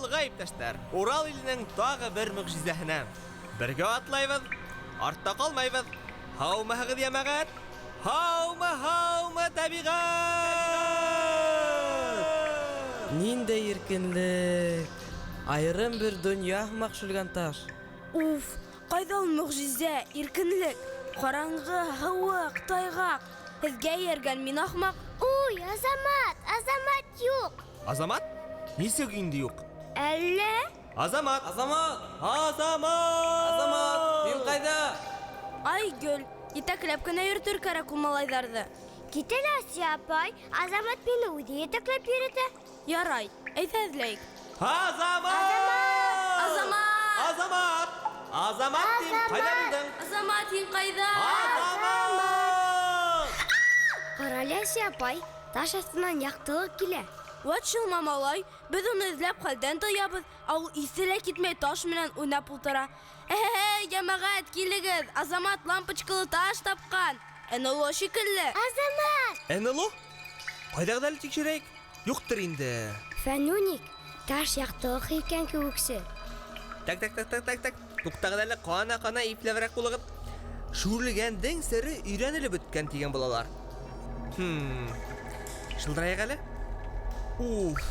Алга иптәшләр, Урал иленең тагы бер мөгъҗизәһенә. Бергә атлайбыз, артта калмайбыз. Һаумыгыз ямагат. Һаумы табигать. Нинде иркенлек. Айрым бер дөнья махшулган таш. Уф, кайда ул мөгъҗизә, иркенлек? Караңгы, һавык, тайгак. Һезгә йөргән мин ахмак. Уй, Азамат юк. Азамат? Нисек инде юк? Әллә? Азамат! Азамат! Азамат! Азамат! Мин кайда? Айгөл, итәкләп кенә йөртер кәрәк ул малайҙарҙы. Кител Асия апай, Азамат мине үҙе етәкләп йөрөтә. Ярай, әйҙә эҙләйек. Азамат! Азамат! Азамат дим, кайда булдың? Азамат, һин ҡайҙа? Азамат! Ҡарале Асия апай, таш астынан яҡтылыҡ килә. Ват шулма малай, беҙ уны эҙләп хәлдән тоябыҙ, ә ул иҫе лә китмәй таш менән уйнап ултыра. Йәмәғәт, килегеҙ, Азамат лампочкалы таш тапҡан. НЛО шикелле. Азамат! НЛО? Кайдағыҙ әле тикшерәйек? Юҡтыр инде. Фәнүник, таш яҡтылыҡ икән кеүексе. Так. Туҡтағыҙ әле, ҡана ипләберәк булығыҙ. Шүрлегәндең сере өйрәнелеп бөткән тигән булалар. Шылдырайыҡ әле. Уф.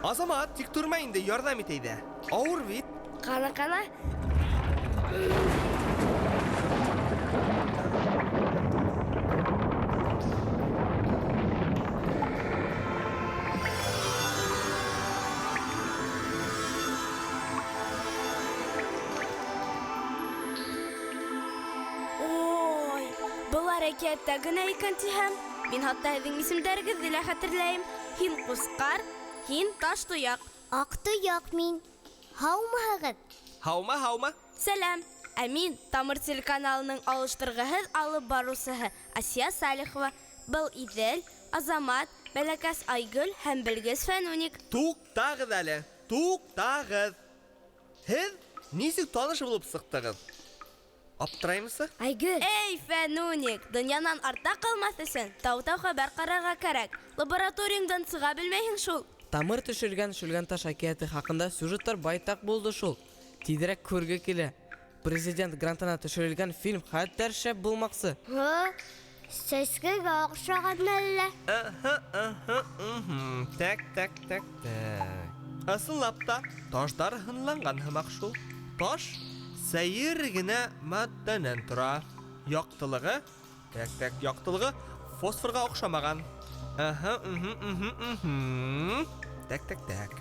Азамат, тик турма инде, ярҙам ит әйҙә. Ауыр бит. Ҡана. Ой, был әрәкәттә генә икән тиһәм, мин хатта һеҙҙең исемдәрегеҙҙе лә хәтерләйем. Һин ҡусҡар, һин таш тояҡ. Аҡ тояҡ мин. Һаумыһығыҙ? Һаумы. Сәләм. Ә мин Тамыр телеканалының алыштырғыһыҙ алып барыусыһы Асия Салихова. Был Иҙел, Азамат, бәләкәс Айгөл һәм белгес Фәнүник. Туҡтағыҙ әле. Туҡтағыҙ. Һеҙ нисек таныш булып сыҡтығыҙ? Аптыраймысы? Айгөл. Эй, Фәнүник, донъянан артта ҡалмаҫ өсөн тау-тау хәбәр ҡарарға кәрәк. Лабораторияңдан сыға белмәйһең шул. Тамыр төшөргән шүлгән таш хикәйәте хаҡында сюжеттар байтаҡ булды шул. Тиҙерәк күрге килә. Президент грантына төшөрөлгән фильм хәттәр шәп булмаҡсы. Сәскәгә оҡшаған әллә? Так. Ысынлап та, таштар һынланған һымаҡ шул. Таш сәйер генә матдәнән тора. Яҡтылығы, яҡтылығы фосфорға оҡшамаған. Так.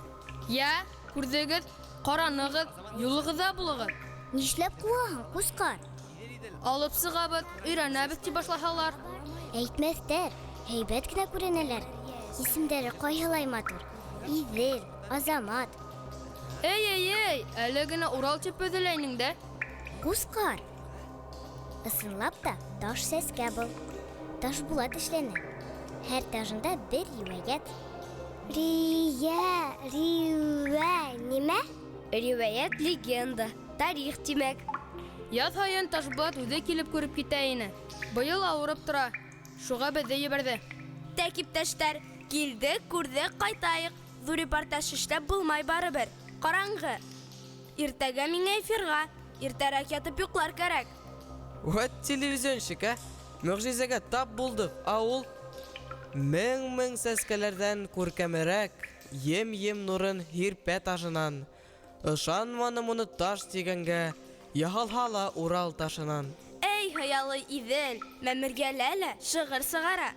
Я, күрҙегеҙ, ҡаранығыҙ, юлығыҙҙа булығыҙ. Нишләп ҡуаһың, ҡусҡар? Алып сығабыҙ, өйрәнәбеҙ тип башлаһалар. Әйтмәҫтәр, һәйбәт кенә күренәләр. Исемдәре ҡайһылай матур. Иҙел, Азамат. Эй, әле генә Урал тип өҙөләйнең дә. Ҡусҡар. Ысынлап та таш сәскә был. Таш булат эшләнә. Һәр тажында бер риүәйәт. Риүә нимә? Риүәйәт легенда, тарих тимәк. Яҙ һайын Ташбулат үҙе килеп күреп китә ине. Быйыл ауырып тора. Шуға беҙҙе ебәрҙе. Тәк иптәштәр, килдек, күрҙек, ҡайтайыҡ. Ҙур репортаж эшләп булмай барыбер. Ҡараңғы. Иртәгә миңә эфирға. Иртәрәк ятып йоҡлар кәрәк. Вот телевизионщик, мөғжизәгә тап булдыҡ, ә ул мең сәскәләрҙән күркәмерәк, ем нурын һирпә ташынан. Ышанманым уны таш тигәнгә, яһалһа ла Урал ташынан. Эй, хыялы Иҙел, мәмергәлә шиғыр сығара.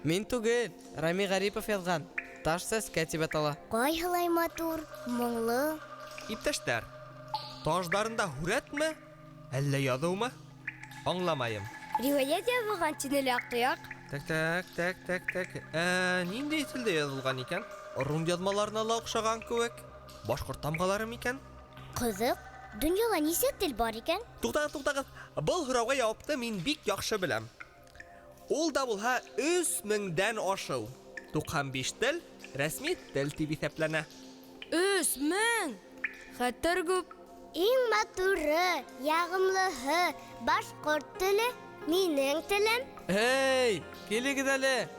Мин түгел, Рами Ғарипов яҙған. Таш сәскә тип атала. Ҡайһылай матур, моңло. Иптәштәр, таждарында һүрәтме, әллә яҙыумы? Аңламайым. Риүәйәт яҙылған тинеле Аҡтояҡ. Так. Ниндәй телдә яҙылған икән? Рум яҙмаларына ла оҡшаған кеүек. Башҡорт тамғалары микән? Ҡыҙыҡ, донъяла нисә тел бар икән? Туҡтағыҙ. Был һорауға яуапты мин бик яҡшы беләм. Ул да булһа 3000-дән ашыу. 95 тел рәсми тел тип иҫәпләнә. 3000! Хәтер күп. Иң матуры, яғымлыһы, башҡорт теле, минең телем. Эй, килегеҙ әле!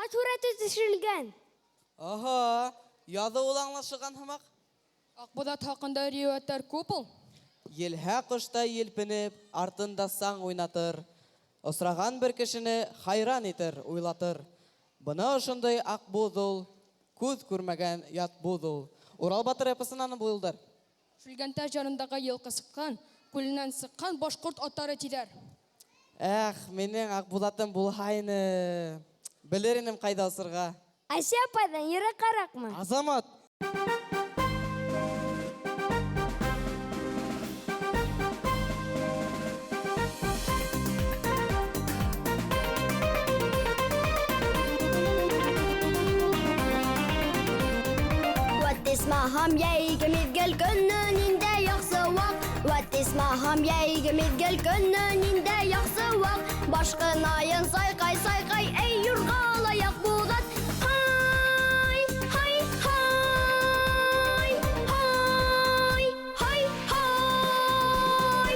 Ат һүрәте төшерелгән. Аһа, язы ул аңлашылган һымак. Акбулат хакында риwаятлар күп ул. Елһә кышта елпенеп, артында саң уйнатыр. Осраган бер кешене хайран итер, уйлатыр. Бына ошондай акбуз ул, күз күрмәгән ятбуз ул. Урал батыр эпосынан булдыр. Шүлгәнташ җырындагы йылкы сыккан, күленнән сыккан башкорт аттары тиләр. Эх, минең акбулатым булһайны. Белер инем кайда асырга. Айша апайдан ераккаракмы? Азамат. Ватисмаһам яйгы мизгел көннән инде яхшы вак. Ватисмаһам яйгы мизгел көннән инде яхшы вак. Башкынайын сайкай сайкай эй юргалаяк булат. Хай хай хай хай хай хай.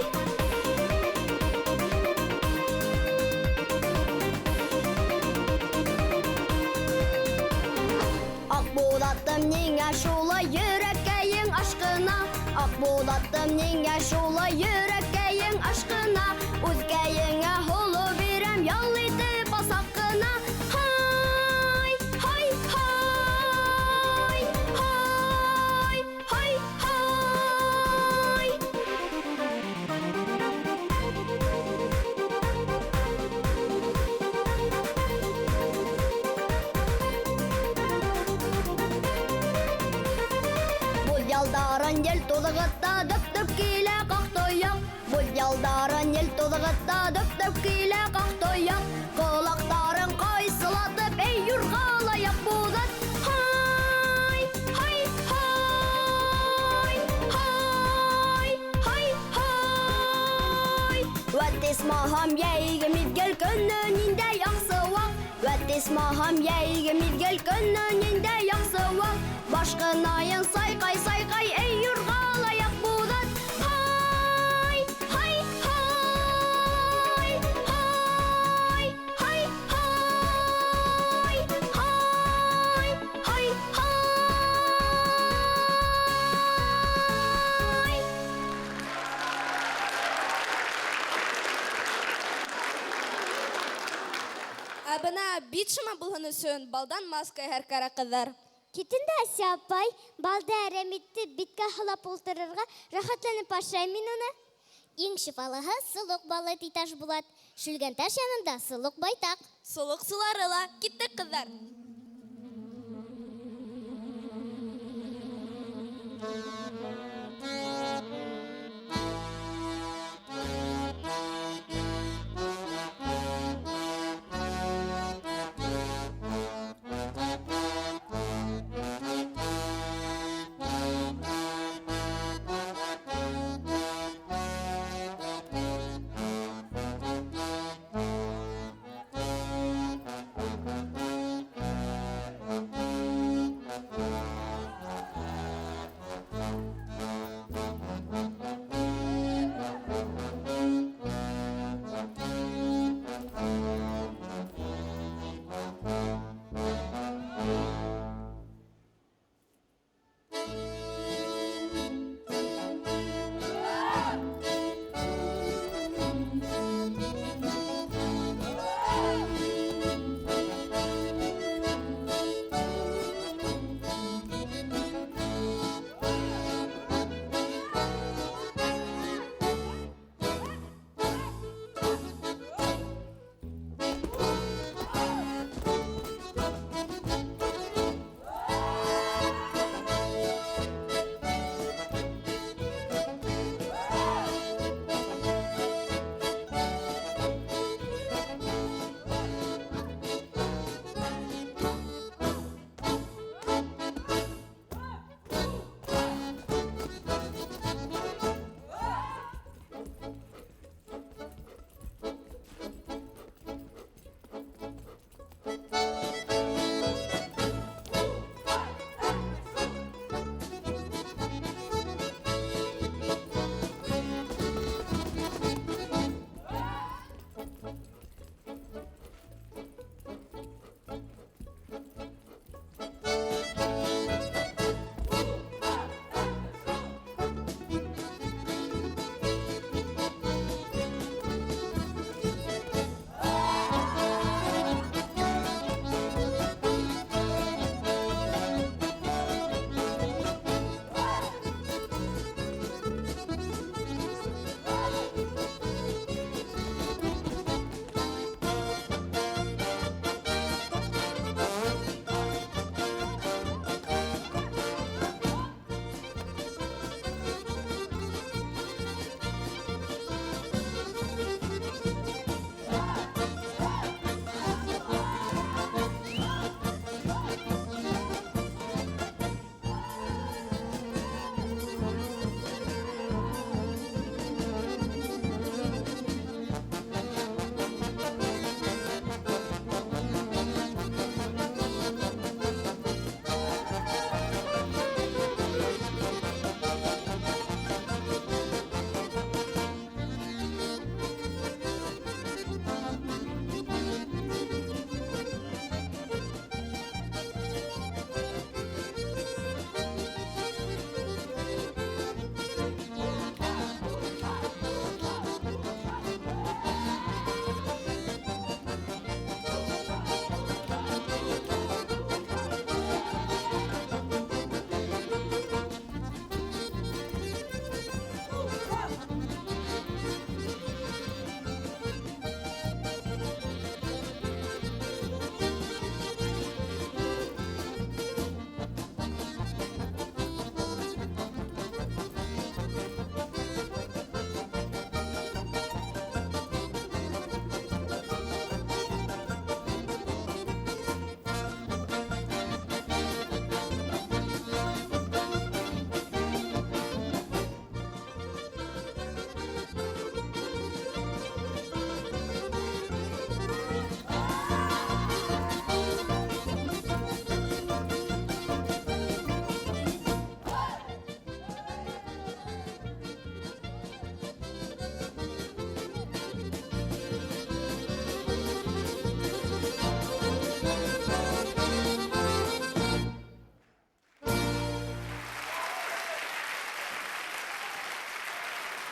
Акбулатым нingә шулай йөрәккәең ашкына. Акбулатым нingә шулай йөрәккәең ашкына. Үзгәеңә һолы бирәм ял итеп басак кына. Хай хай хай хай хай хай. Бу ялдарын ел тулыгытта дөп-дөп килә кактояк. Бу ялдарын ел тулыгытта дөп-дөп килә кактояк. Колактарын кайсылатып эй юргалаяк булат. Хай хай хай хай хай хай. Ватисмаһам яйгы мизгел көннән инде яхшы вак. Ватисмаһам яйгы мизгел көннән инде яхшы вак. Башкынайын сайкай сайкай эй юргалаяк булат. Хай хай хай хай хай хай хай хай хай. Абына бит шыма булган өчен балдан маска һәр кара кызлар. Китинде Ася апай, балда әрәмитте битка халап ултырырга рахатланып ашай мин уны. Иң шифалыһы сылык балы титаш булат. Шүлгәнташ янында сылык байтак. Солык сулары ла киттек кызлар.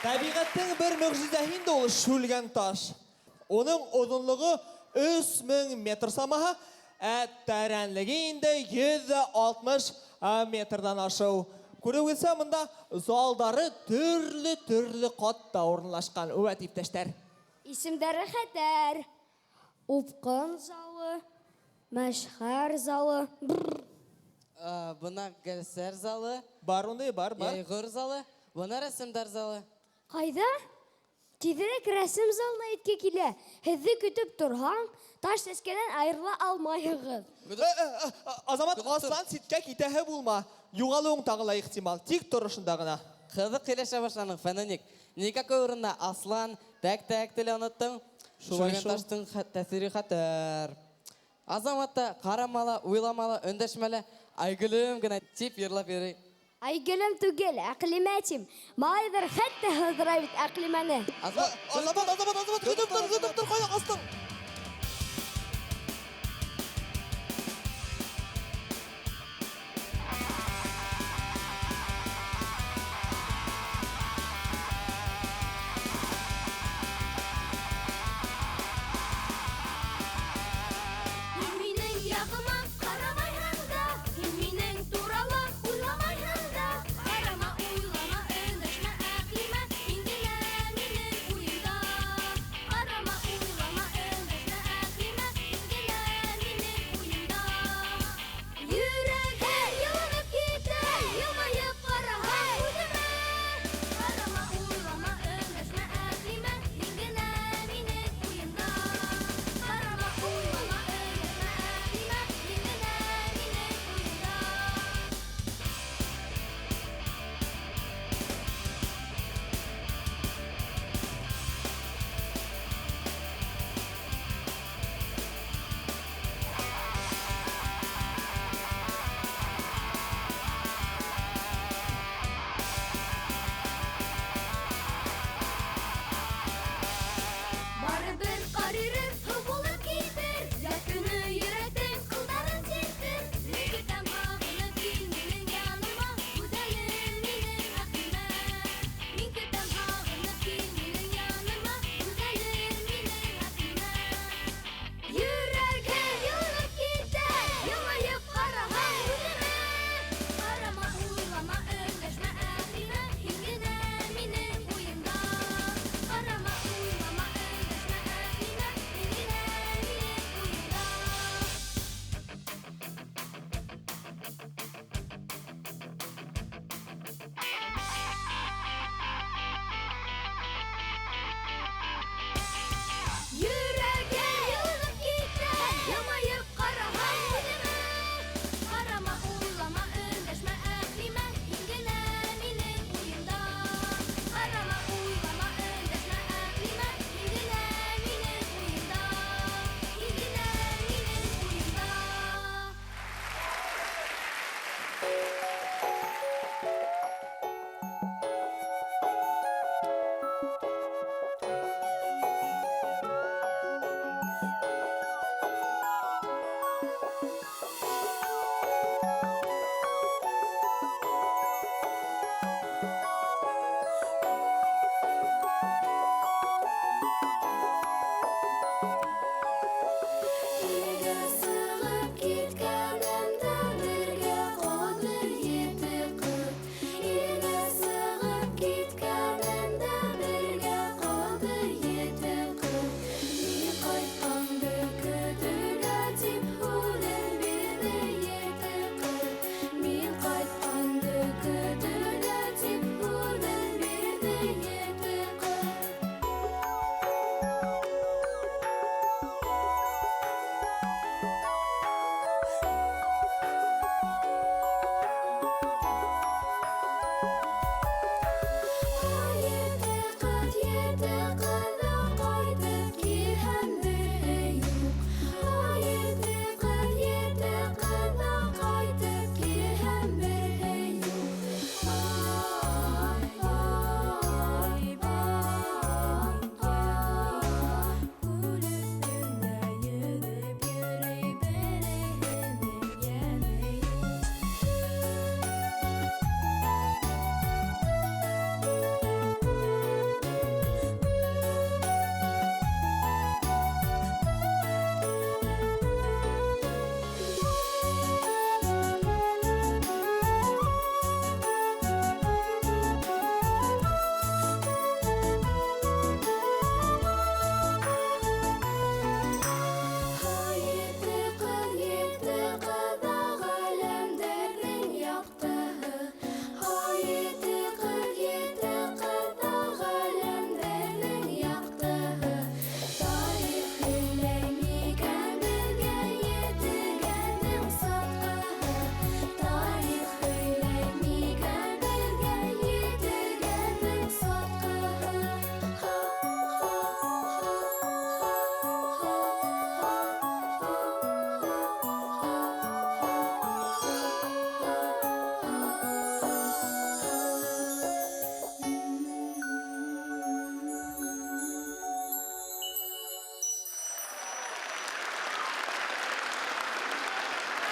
Табиғаттың бір мөғжизәһе инде ул шүлгән таш. Оның ұзынлығы 3000 метр самаһы, тәрәнлеге инде 160 метрдан ашу. Күрегезсә, монда залдары төрле катта урынлашкан, үәт иптәштәр. Исемдәре хәтәр. Упкын залы, мәшһәр залы. Бына гәлсәр залы, Бар ундай, бар. яйгыр залы, бына рәсемдәр залы. Кайда? Тиҙерәк рәсем залына иткә килә. Һеҙҙе көтөп торһаң, таш сәскәнән айырыла алмайһығыҙ. Азамат, аслан ситкә китәһе булма. Юғалуың тағыла ихтимал. Тик торышында гына. Кызык килешә башланың фәнәник. Никакой урынна аслан, тәк теле оныттың. Шулай Шулай шул. таштың тәсири хәтәр. Азаматта карамала, уйламала, өндәшмәле, айгылым гына тип йырлап йөри. Айгелем түгел, әҡлимәтим. Малайҙар хәтта һыҙыра бит әҡлимәне. Азамат, көтөп тор, ҡайҙа ҡастың? Минең яғыма ҡарамайһың да, һин минең турала уйламайһың да. Ҡарама, уйлама, өндәшмә, әҡлимә, һин генә минең уйымда. Ҡарама, уйлама,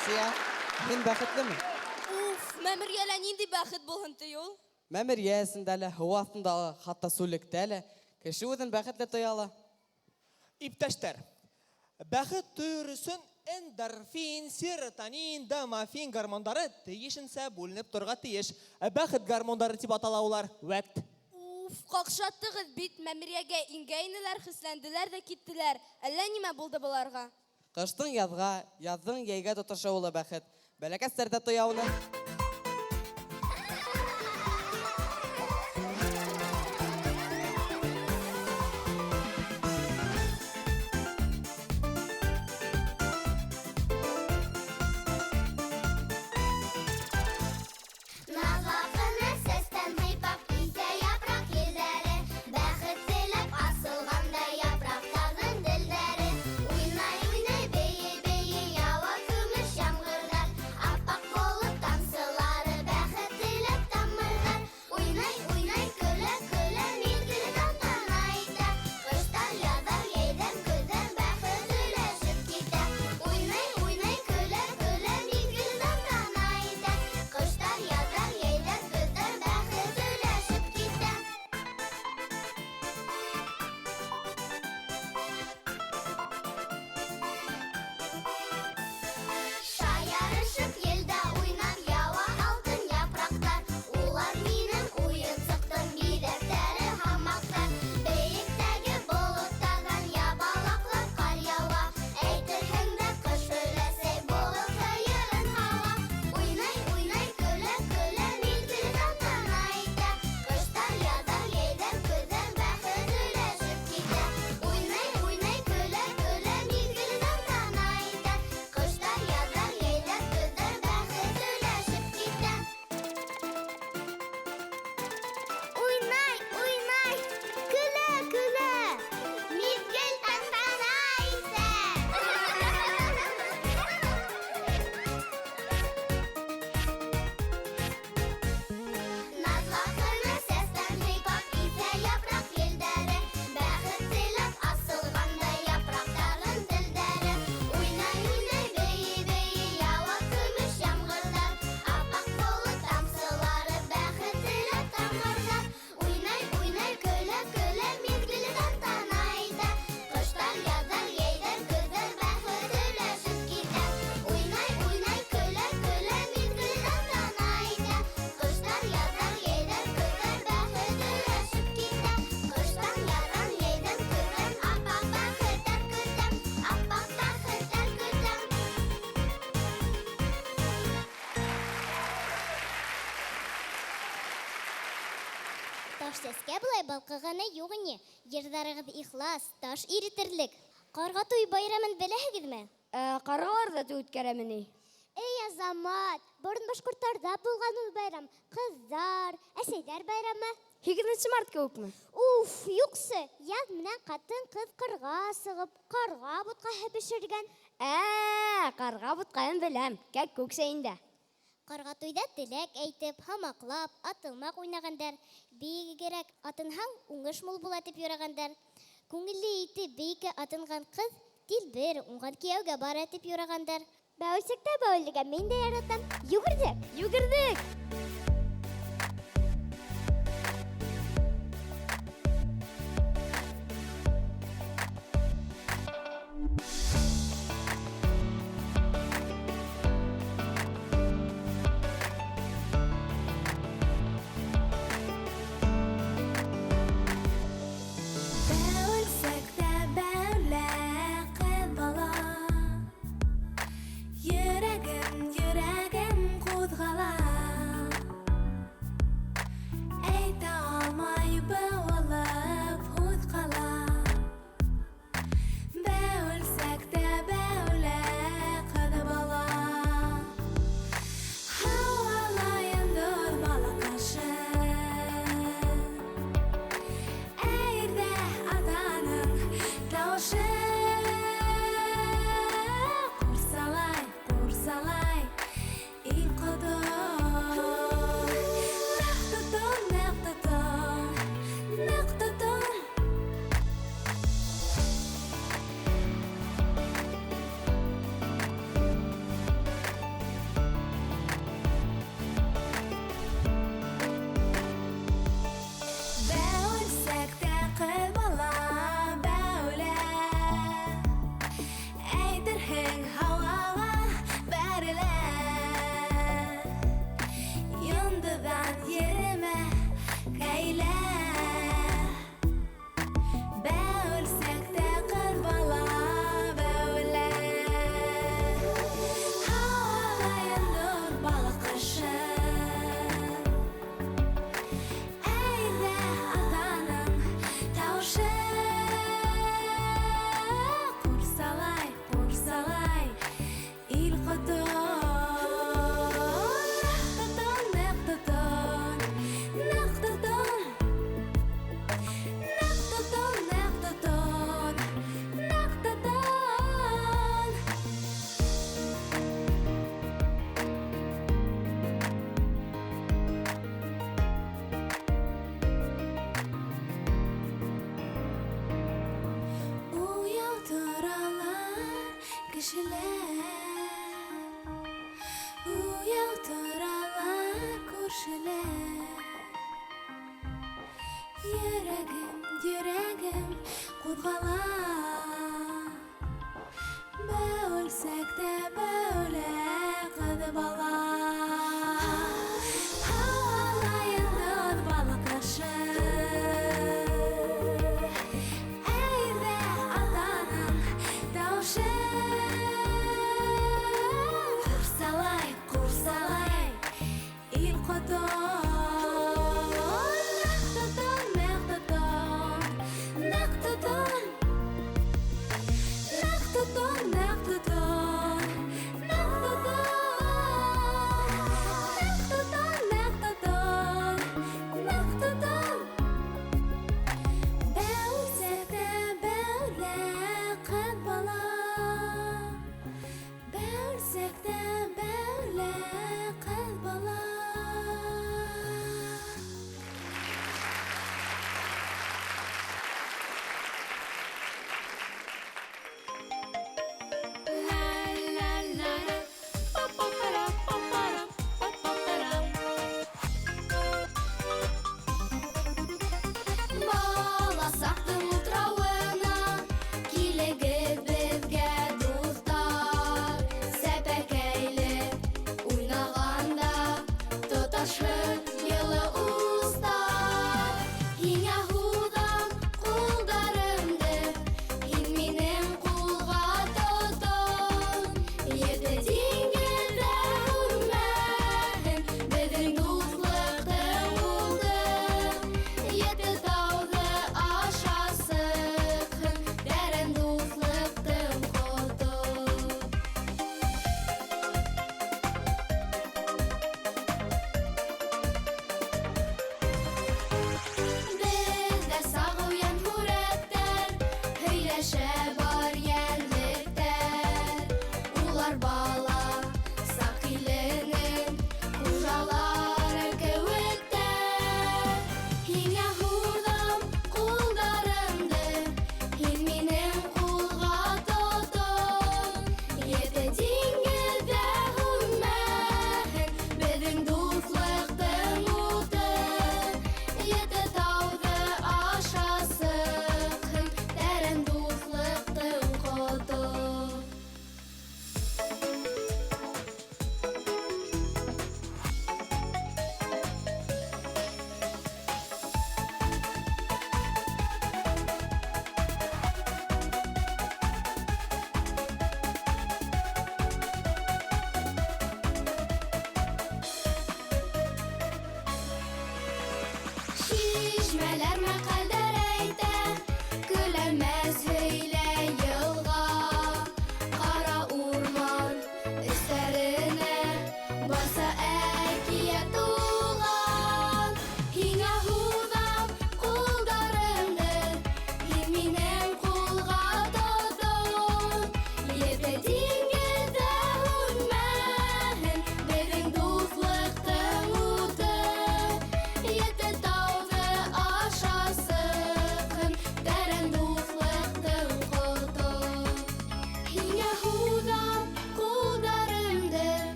Асия, һин бәхетлеме? Уф, мәміргелә нинди бәхет булһын ти ул? Мәмер ясында әле, һыу астында, хатта сүлектә әле. Кеше үзен бәхетле тоя ала. Иптәштәр, бәхет тойырысын эндорфин, серотонин, домофин гормондары тиешенсә бүленеп торга тиеш. Бәхет гормондары дип атала улар. Вәт. Уф, какшаттыгыз бит, мәміргәгә ингәйнеләр, хисләнделәр дә киттеләр. Әллә нимә булды буларга? Кыштың язга, язның йәйгә тотышы улы бәхет. Бәләкәстәрдә тоя уны. Назлы сестен һыйпап китә япрак елдәре, бәхет теләп асылганда япрактарның дилдәре. Уйнай, уйнай, бейе, бейе, ява көмеш яңгырлар, аппак булып тамсылары бәхет теләп тамырлар. Уйнай, уйнай, көлә, көлә, мизгел тантана итә, кыштар язар, йәйдән көзән бәхет үләшеп китә. Уйнай, уйнай, көлә, көлә, мизгел тантана итә, кыштар язар, йәйдән көзән бәхет үләшеп китә. Шаярышып елдә уйнап ява алтын япрактар, улар минем уенсыктың биҙәктәре һамактар. Бейектәге болоттардан ябалаклап ҡар яуа, әйтерһең дә ҡыш өләсәй булып һыйырын һауа. Уйнай, уйнай, көлә, көлә, мизгел тантана итә, ҡыштар язар, йәйҙән көҙән бәхет үләшеп китә. Уйнай, уйнай, көлә, көлә, мизгел тантана итә, ҡыштар язар, йәйҙән көҙән бәхет үләшеп китә. Уйнай, уйнай, көлә, көлә, мизгел тантана итә. Назлы сестен һыйпап китә япрак елдәре, бәхет теләп асылганда япрактарның дилдәре. Уйнай, уйнай, бейе, бейе, ява көмеш яңгырлар, аппак булып тамсылары бәхет теләп тамырлар. Уйнай, уйнай, көлә, көлә, мизгел тантана итә, кыштар язар, йәйдән көзән бәхет үләшеп китә. Уйнай, уйнай, көлә, көлә, мизгел тантана итә, кыштар язар, йәйдән көзән бәхет үләшеп китә. Кыштан язар, йәйдән көзән аппак бәхеттәр көтәм, аппак бәхеттәр көтәм. Таш сәскә булай балкыганы юк ине. Йырдарыгыз ихлас, таш иретерлек. Карга туй байрамын беләһегезме? Каргалар да үткәрәмени. Эй, Азамат, борын башкортларда булган ул байрам. Кыздар, әсәйләр байрамы. 8 мартка үкме? Уф, юксы, яз менән катын кыз кырга сыгып, карга бутка һәпешергән. Карга буткаен беләм. Кәк күксәйендә. Карга туйда теләк әйтеп, һамаклап, атылмак уйнагандар. Бигерәк атынһаң, уңыш мул була дип юрагандар. Күңелле итеп бейеккә атынган кыз дилбер, уңган кияүгә бара дип юрагандар. Бәүсәктә бәүлегә мин дә яратам. Йүгердек. Йүгердек. Бәүелсәктә бәүлә кыз бала, йөрәгем, йөрәгем ҡуҙғала. күршелер. Йөрәгем кузгала. Бәүелсәк тә бәүлә кыз бала. Һавалайын балык ашы. Әйдә атаның таушы. Курсалай, ил котон.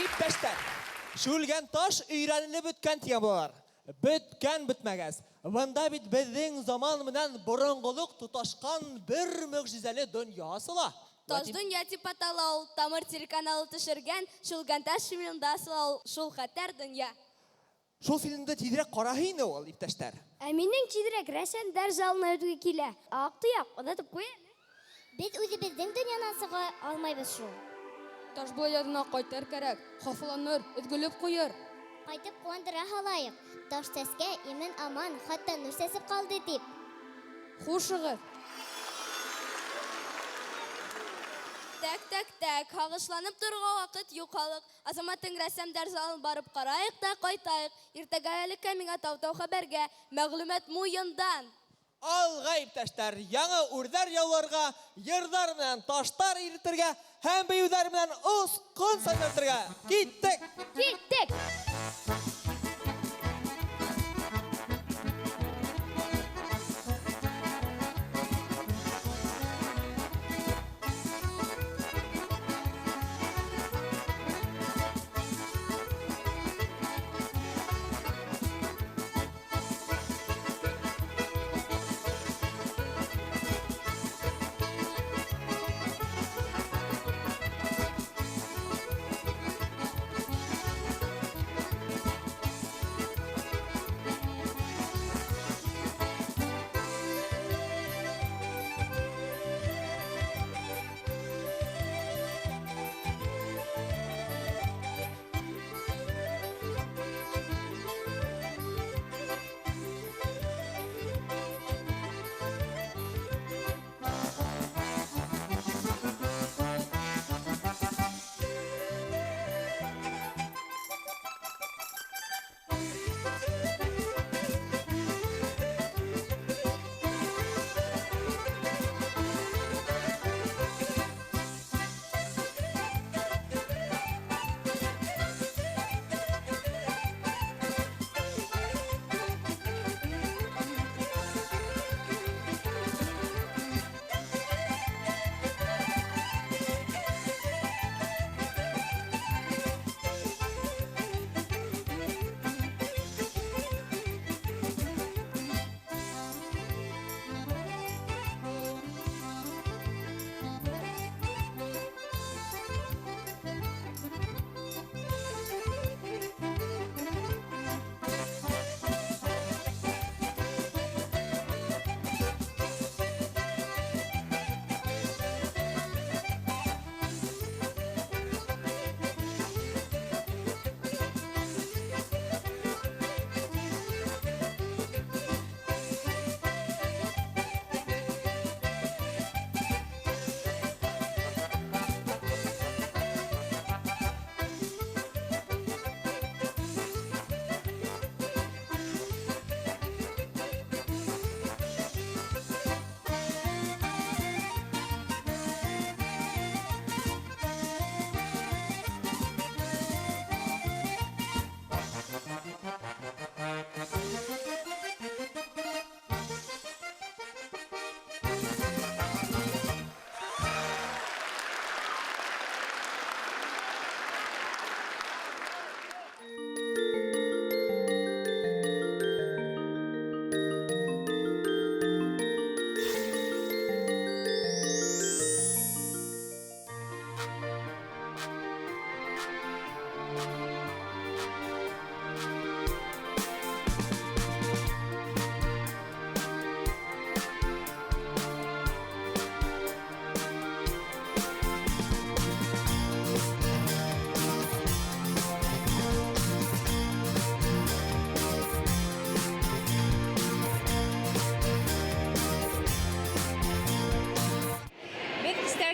İpteşler, şulgen taş öğrenilip bütken temalar. Bütken bitmegez. Bunda bit bizden zaman bilen burunguluk tutaşkan bir mucizeli dünyasıla. Таш дөнья тип аталау, тамыр телеканалы төшергән, Шулганташ фильмында сылау, шул хәтәр дөнья. Şol filmde tidirek karahine ol ipteşler. Ә минең тидрәк рәсемдәр залына үтүгә килә. Актыяк, онытып куя. Без үзебезнең дөньядан сыга алмайбыз шул. Ташбул янына кайтыр кирәк. Хафаланыр, өзгөлөп куяр. Кайтып куандыра халайык. Таш сәскә имен аман, хатта нур сәсеп калды дип. Хушыгыз. Тәк, һагышланып торырга вакыт юк халык. Азаматтың рәсемдәр залын барып карайык та кайтайык. Иртәгә элеккә миңа тау-тау хәбәргә, мәгълүмат муендан. Алга иптәштәр, яңа үрдәр яуларга, йырдар белән таштар иретергә һәм бөюләр белән ускын сайнатырга. Киттек! Киттек!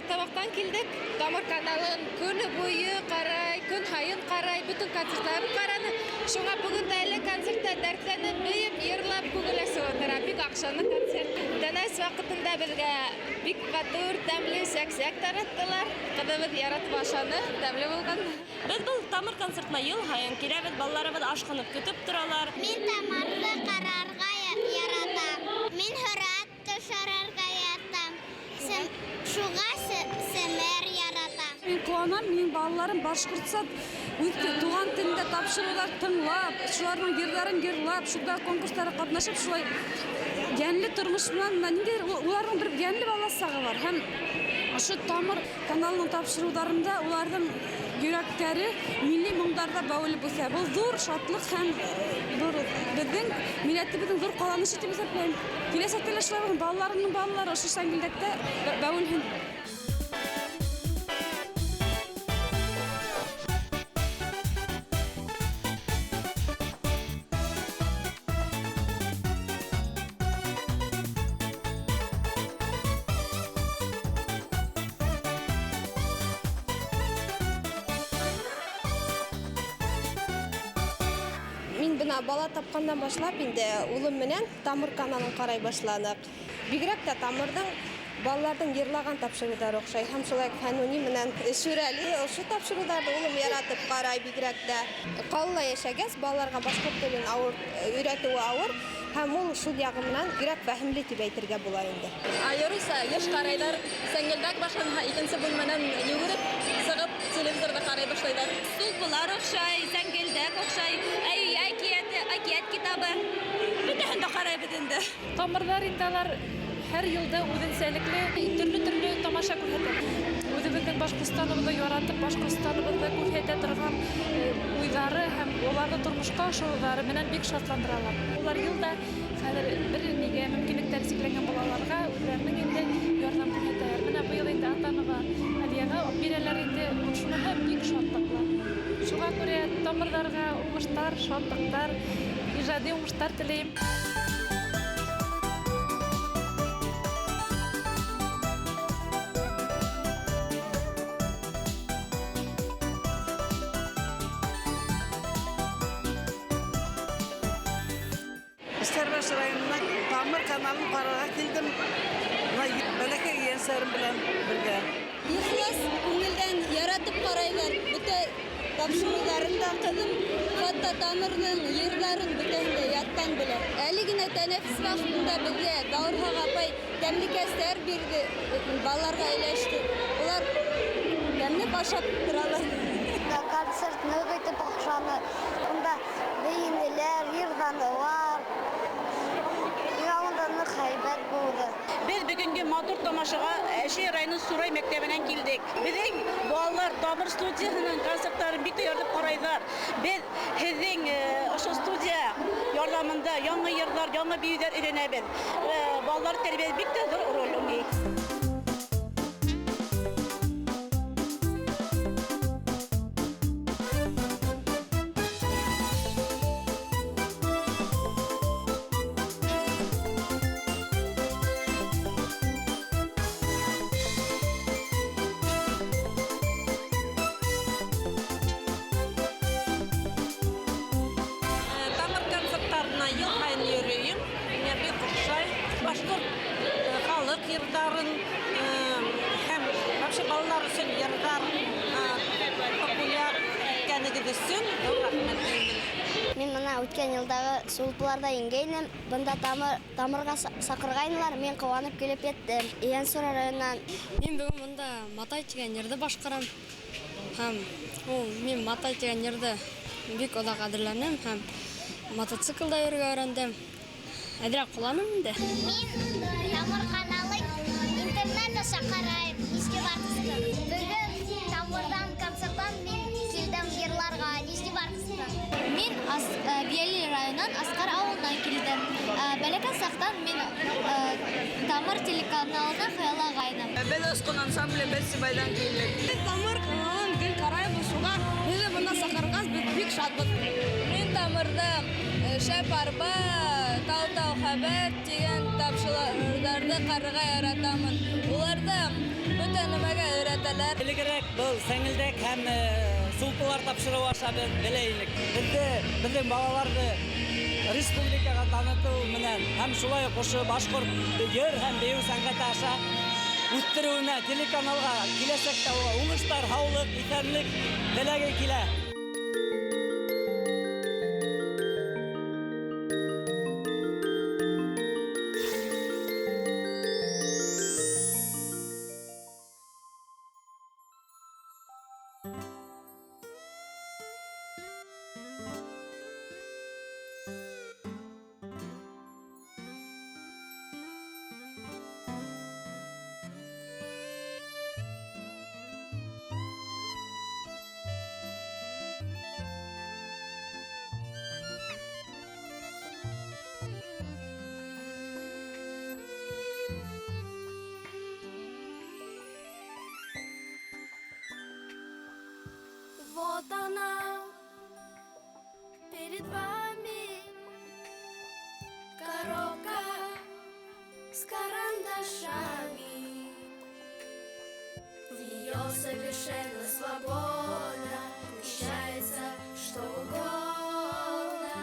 Тамақтан килдек. Тамыр каналын көне буе карай, көн хайын карай, бүтін концертларын караны. Шуңа бүгін әлі концертта дәртләнеп, бейіп, ерлап күңеләсе отыра. Бик акчаны концерт. Дәнәс вакытында безгә бик катур, тәмле сәк-сәк тараттылар. Кыдыбыз яратып ашаны, тәмле булган. Без бұл тамыр концертына ел хайын киләбез, балаларыбыз ашкынып көтеп торалар. Мин тамырны карарга яратам. Мин хөрәт төшәргә яратам. Шуңа семер яратам. Мен куанам, менің балаларым башкортстан туган телендә тапшырулар тыңлап, шуларның йырларын йырлап, шунда конкурсларга катнашып, шулай янлы тормыш белән уларның бер янлы баласагы бар. Һәм ошо тамыр каналының тапшыруларында уларның йөрәкләре милли моңдарда бәүелеп үсә. Бу зур шатлык һәм безнең милләтебезнең зур каланышы дип исәпләйм. Киләсе теләшләрнең балаларының балалары ошо сәнгилдәктә бәүелһен. Мына бала тапкандан башлап инде улым менен тамыр каналын карай башланык. Бигрәк тә тамырдың балалардың йырлаган тапшырулары охшай. Һәм шулай кануни менән шүрәли ошо тапшыруларны улым яратып карай бигрәк тә. Калла яшәгәс, балаларга башкорт телен өйрәтүе авыр. Һәм ул шул ягы менән бигрәк фәһемле дип әйтергә була инде. Айырыйса еш карайлар, сәңгелдәк башканга икенче бүлмәнән йөгереп сыгып телевизорда карай башлайлар. Сулпылар охшай, сәңгелдәк охшай, әкият китабы. Бөтәһен дә карай бит инде. Тамырлар инде алар һәр елда үзенчәлекле төрле тамаша күрһәтә. Үзебезнең Башкортстаныбызда яратып, Башкортстаныбызда күрһәтә торган уйлары һәм уларны тормышка ашырулары менән бик шатландыралар. Улар елда хәзер бер нигә мөмкинлектәр чикләнгән балаларга үзләренең инде ярдәм күрсәтәләр. Менә быел инде ата-анага Алиягә бирәләр инде шуныһы бик шатлыклы. Шуңа күрә тамырларга уңыштар, шатлыктар, иҗади уңыштар теләйм. Искәрбаш районынан тамыр каналын карарга килдем. Бәләкәй янсарым белән бергә. Ихлас күңелдән яратып карайлар. Бөтә тапшыруларын да кызым хатта тамырның йырларын бөтәһен дә яттан белә. Әле генә тәнәфес вакытында безгә Даурхан апай тәмлекәстәр бирде, балаларга әйләште. Улар тәмле ашап торалар. Концерт нөгөтеп акшаны. Унда бейнеләр, йырданылар. Яңдан хайбат булды. Без бүгенге матур тамашага Әши районы Сурай мәктәбенән килдек. Безнең балалар тамыр студиясының концертларын бик яратып карайлар. Без һезнең ошо студия ярдәмендә яңа йырлар, яңа биюләр өйрәнәбез. Балалар тәрбиясе бик тә зур роль уйный. Йырдарын һәм вообще балалар өчен йырдар популяр икәнлеге өчен рәхмәт диләр. Мин моны үткән елдагы сулпыларда иңгәйнем. Бында тамырга сакыргайнылар. Мин кыланып килеп еттем. Янсура районыннан. Мин бүген монда Матай дигән йырды башкарам. Һәм мин Матай дигән йырды бик озак кадерләнәм һәм мотоциклда йөрергә өйрәндем. Әдрәк кулланам инде. Мин тамыр каналы интернетта сакырайм. Нистибарсыздан. Бүген тамырдан концерттан мин килдем йырларга. Нистибарсыздан. Мин Бияли районынан Аскар авылынан килдем. Бәләкәй сактан мин тамыр телеканалына хыялагайным. Без Оскон ансамбле Бетсибайдан килдек. Тамыр каналын гел карайбыз. Шуңа без монда сакыргас бик шатбыз. Мин тамырда шәп арба, тау хәбәр дигән тапшыруларны карарга яратамын. Уларда бөтә нәмәгә өйрәтәләр. Элегрәк был сәңгелдәк һәм сулпылар тапшыру аша беләйлек. Безнең балаларны республикага таныту менән һәм шулай кушы башкорт йыр һәм бию сәнгате аша үстерүенә телеканалга киләсәктә уңыштар, һаулык, исәнлек теләге килә. Вот она перед вами, коробка с карандашами. В нее совершенно свободно вмещается что угодно.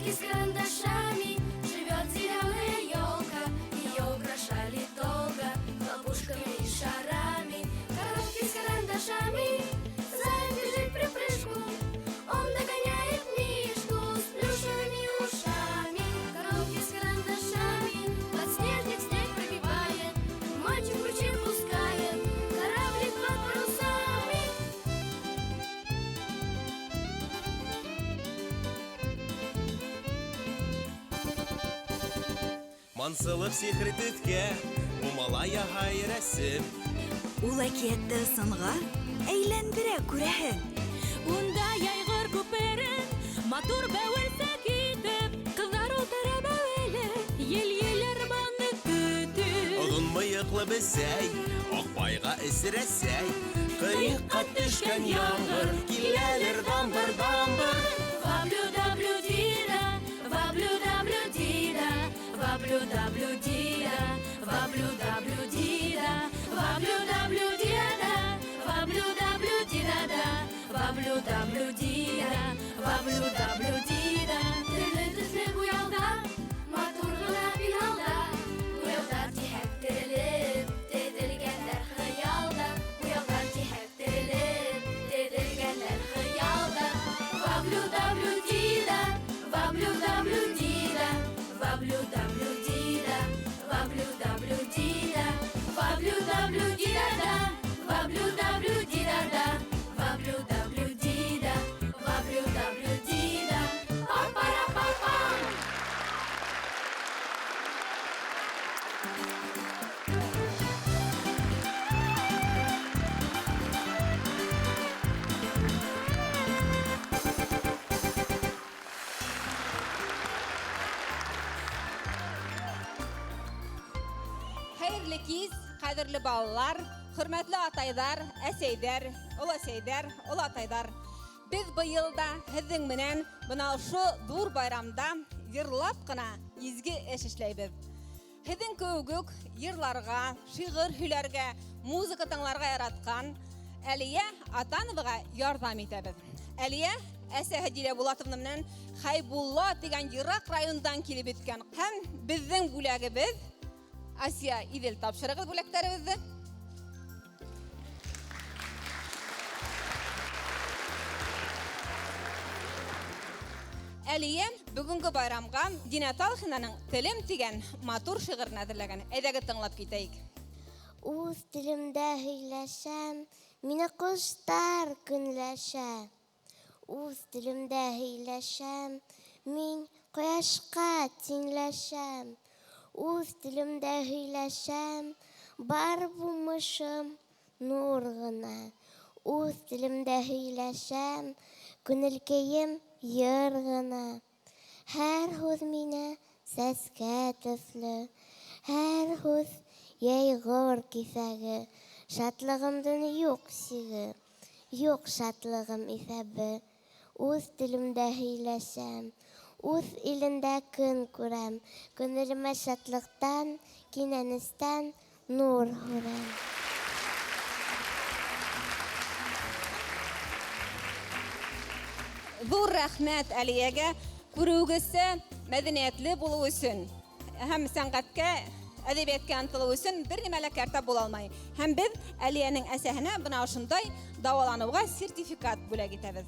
Коробки с карандашами живет зеленая елка. Ее украшали долго хлопушками и шарами. Коробки с карандашами, заяц бежит припрыжку. Он догоняет мишку с плюшевыми ушами. Коробки с карандашами, подснежник снег пробивает. Мальчик ключи пускает, кораблик под парусами. Мансылып сихри төткә, умала яһай рәсем. Ул әкиятте сынға әйләндерә күрәһең. Унда яйгыр күпере, матур бәүелсә китеп, кызлар утыра бәүеле, ел-елер баны көтеп. Оҙон мыйыҡлы бесәй, аҡбайға эсерәсәй. Ҡыйыҡҡа төшкән яңғыр, киләлер дамбыр-дамбыр. Ваблю-даблю-дида, ваблю-даблю-дида, ваблю-даблю-дида, ваблю-даблю-дида, ваблю-даблю-дида, ваблю-даблю-дида, ваблю-даблю-дида, ваблю-даблю-дида. Төрле-төсле буяуда, матур гына финалда, буяудар тиһәктерелеп, теҙелгәндәр хыялда, буяудар тиһәктерелеп, теҙелгәндәр хыялда. Ваблю-даблю-дида, ваблю-даблю-дида, ваблю-даблю-дида, ваблю-даблю-дида, ваблю-даблю-дида, ваблю-даблю-дида, ваблю-даблю-дида, ваблю-даблю-дида. Пам-пара-пам-пам. Хәйерле кис, кадерле балалар, хөрмәтле атайдар, әсәйдәр, оласәйдәр, олатайдар. Без быел да һеҙҙең менән бына ошо ҙур байрамда йырлап кына изге эш эшләйбеҙ. Һеҙҙең кеүек үк йырларға, шиғыр һөйләргә, музыка тыңларға яраткан Әлиә Атановаға ярҙам итәбеҙ. Әлиә әсәһе Дилә Булатовна менән Хәйбулла дигән йыраҡ райондан килеп еткән. Һәм беҙҙең бүләгебеҙ Асия Иҙел, тапшырығыҙ бүләктәребеҙҙе. Әлиә бүгенге байрамға Динә Талхинаның «Телем» тигән матур шиғырын әҙерләгән. Әйҙәгеҙ тыңлап китәйек. Үҙ телемдә һөйләшәм, мине ҡоштар көнләшә. Үҙ телемдә һөйләшәм, мин ҡояшҡа тиңләшәм. Үҙ телемдә һөйләшәм, бар булмышым нур ғына. Үҙ телемдә һөйләшәм, күңелкәйем йыр ғына. Һәр һүҙ миңә сәскә төҫлө, һәр һүҙ йәйғор киҫәге. Шатлығымдың юҡ сиге, юҡ шатлығым иҫәбе. Үҙ телемдә һөйләшәм, үҙ илендә көн күрәм. Күңелемә шатлыҡтан, кинәнестән нур һүрәм. Ҙур рәхмәт Әлиәгә күреүегеҙсә мәҙәниәтле булыу өсөн һәм сәнғәткә, әҙәбиәткә ынтылыу өсөн бер нимә лә кәртә була алмай. Һәм беҙ Әлиәнең әсәһенә бына ошондай дауаланыуға сертификат бүләк итәбеҙ.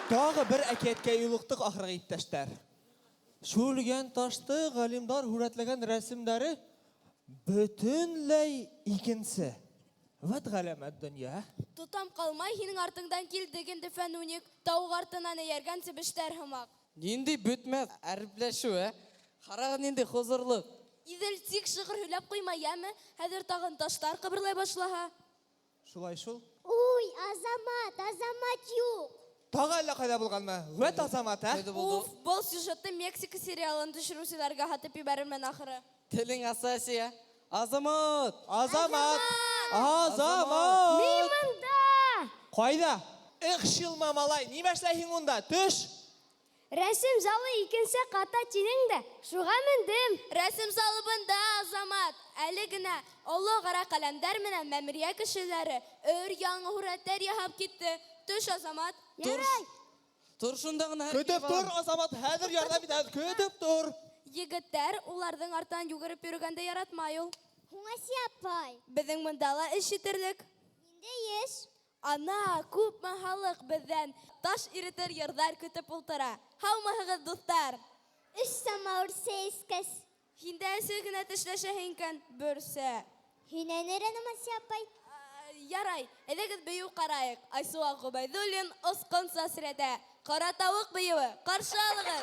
Тағы бер әкиәткә юлыҡтыҡ ахырға иптәштәр. Шүлгән ташты ғалимдар һүрәтләгән рәсемдәре бөтөнләй икенсе. Вәт ғәләмәт донъя. Тутам ҡалмай һинең артыңдан килдек инде фәнүник, тауыҡ артынан эйәргән себештәр һымаҡ. Нинди бөтмәҫ әрепләшеү, Ҡарағыҙ нинди хозурлыҡ. Иҙел тик шиғыр һөйләп ҡуймай, йәме? Хәҙер тағын таштар ҡыбырлай башлаһа. Шулай шул. Уй, Азамат, Азамат юҡ. Тағы әллә ҡайҙа булғанмы? Вәт Азамат, ә? Уф, был сюжетты Мексика сериалын төшөрөүселәргә һатып ебәрермен ахыры. Телең Асия. Азамат! Азамат! Азамат! Мин бында! Ҡайҙа? Шилма малай, нимә эшләйһең унда? Төш! Рәсем залы икенсе ката тинең дә. Шуға мендем. Рәсем залыбында, Азамат, әле генә олы кара каләмдәр менән мәмерия кешеләре өр-яңы һүрәтләр яһап китте. Төш, Азамат. Ярай. Тур шунда гына. Көтіп тұр, Азамат, хәзір ярдәм итәбез. Көтіп тұр. Егеттәр уларның артынан югырып йөргәндә яратмай ул. Хуңаси апай. Безнең монда ла эш итерлек. Инде еш. Ана, күпме халык бездән таш иретер йырдар көтеп ултыра. Һаумыгыз, дуслар. Үш самауыр сәйскәс. Һиндә әсе генә тешләшәһең икән, берсе. Һинәнерән Амаси апай. Ярай, әйдәгез бию карайык. Айсуа Губайдуллин оскын сасрәтә. Кара тавык биюе, каршы алыгыз.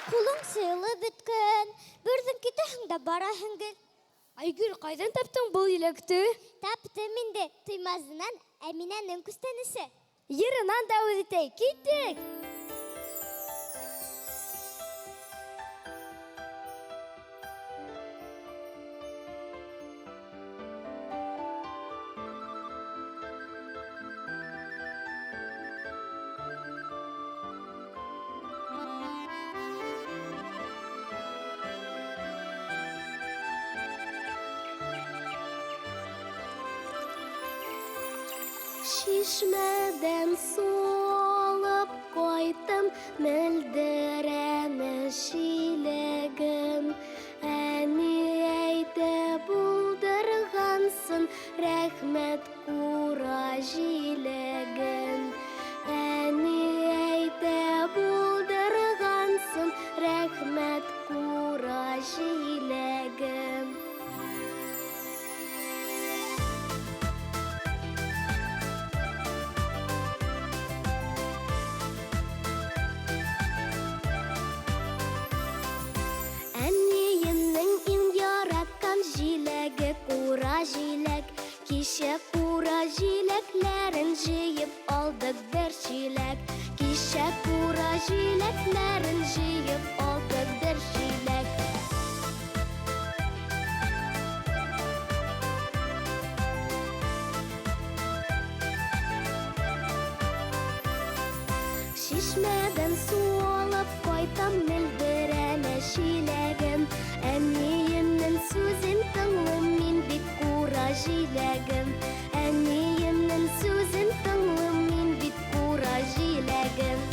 Кулың сыйлы бөткән. Бердән китәһең дә бараһың гел. Айгөл, кайдан таптың бұл илекті? Таптым инде Туймазынан Әминәнең күстәнесе. Ерінан да өҙетәй, киттек! Шишмәдән солып кайтым, мөлдерәне шиләгем. Әни әйтә булдыргансын, рәхмәт кура җиләгем. Әни әйтә булдыргансын, рәхмәт кура җиләгем. Әниемнің сөзін тыңлым, мен бит кура жиләгім. Әниемнің сөзін тыңлым, мен бит кура жиләгім.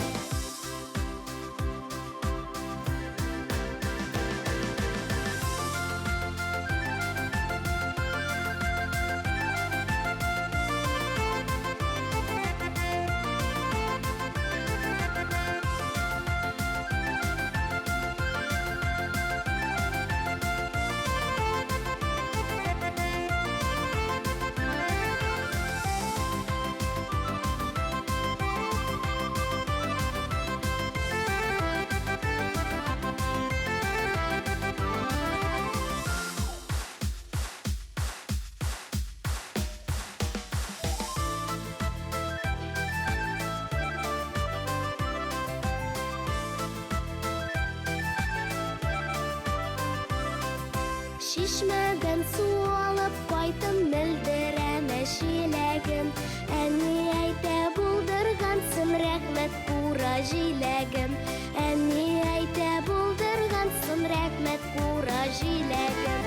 Шишмәдән су алып кайтым, мөлдерәмә җиләгем. Әни әйтә булдыргансың, рәхмәт кура җиләгем. Әни әйтә булдыргансың, рәхмәт кура җиләгем.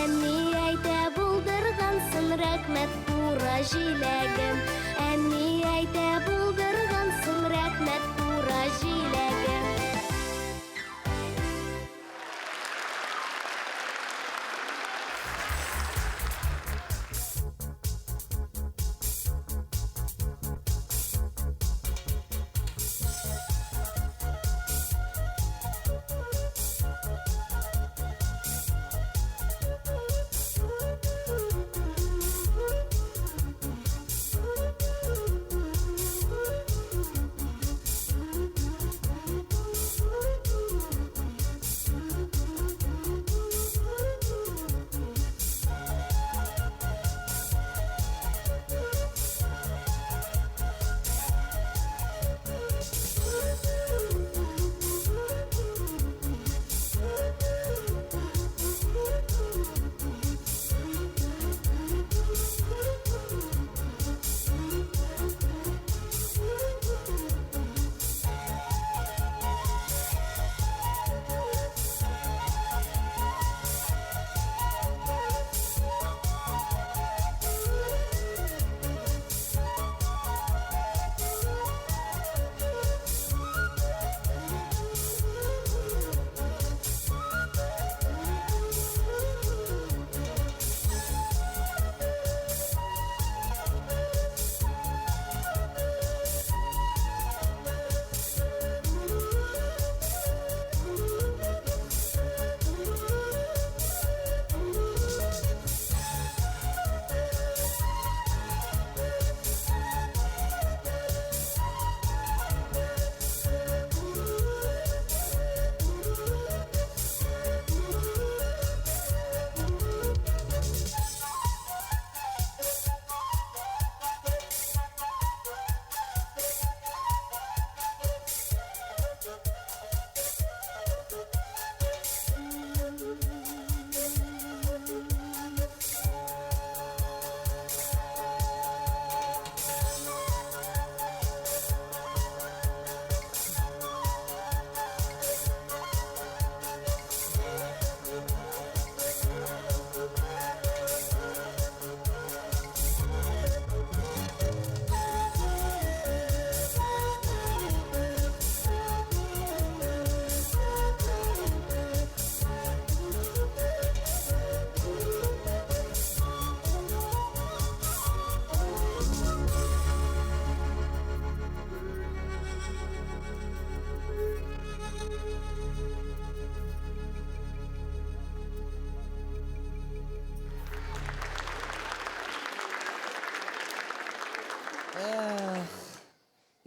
Әни әйтә булдыргансың, рәхмәт кура җиләгем. Әни әйтә булдыргансың, рәхмәт кура җиләгем.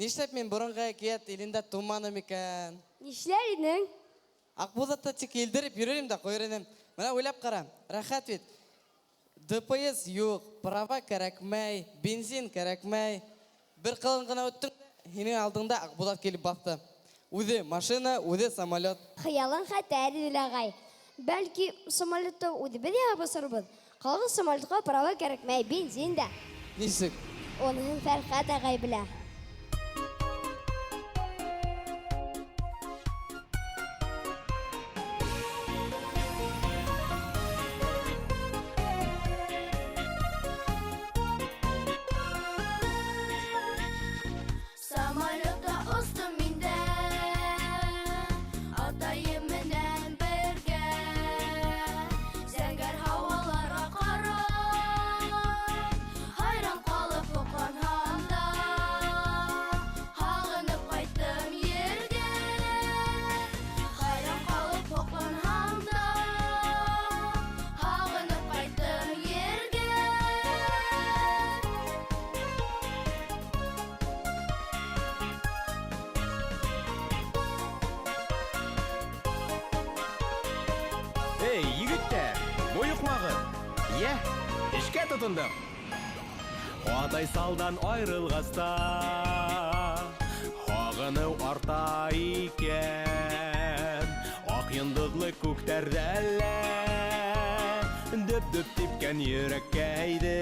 Нишләп мен бұрынғы әкият елінде туманым икән? Нишләр идең? Акбулатта тик елдереп йөрерим дә куер идем. Менә уйлап кара, рәхәт бит. ДПС юк, права кәрәкмәй, бензин кәрәкмәй. Бер кылын гына үттең, һинең алдыңда Акбулат килеп басты. Үзе машина, үзе самолет. Хыялың хәтәр иде агай. Бәлки самолетта үдебез яга басарбыз. Калган самолетка права кәрәкмәй, бензин дә. Нисек? Оның Фәрхәт агай белә. Эй, егеттер, бойықмағыр. Ішке тұтындық. Атай салдан айрылғаста, ағыны арта икен. Ақ ендіғлы көктәрдәлі, дөп-дөп тепкен ереккейді.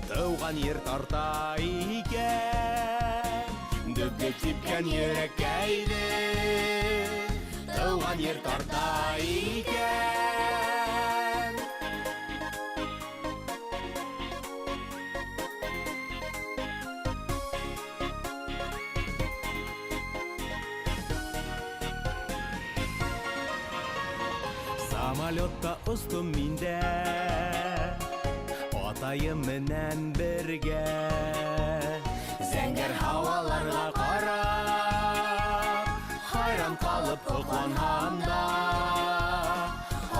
Тауған ер тарта икен. Дөп-дөп тепкен ереккейді. Тауған ер тарта икен. Самолетта ұстым менде, атайым менен бірге. Зәңгер хаваларға қарап, хайран қалып ұқланғанда,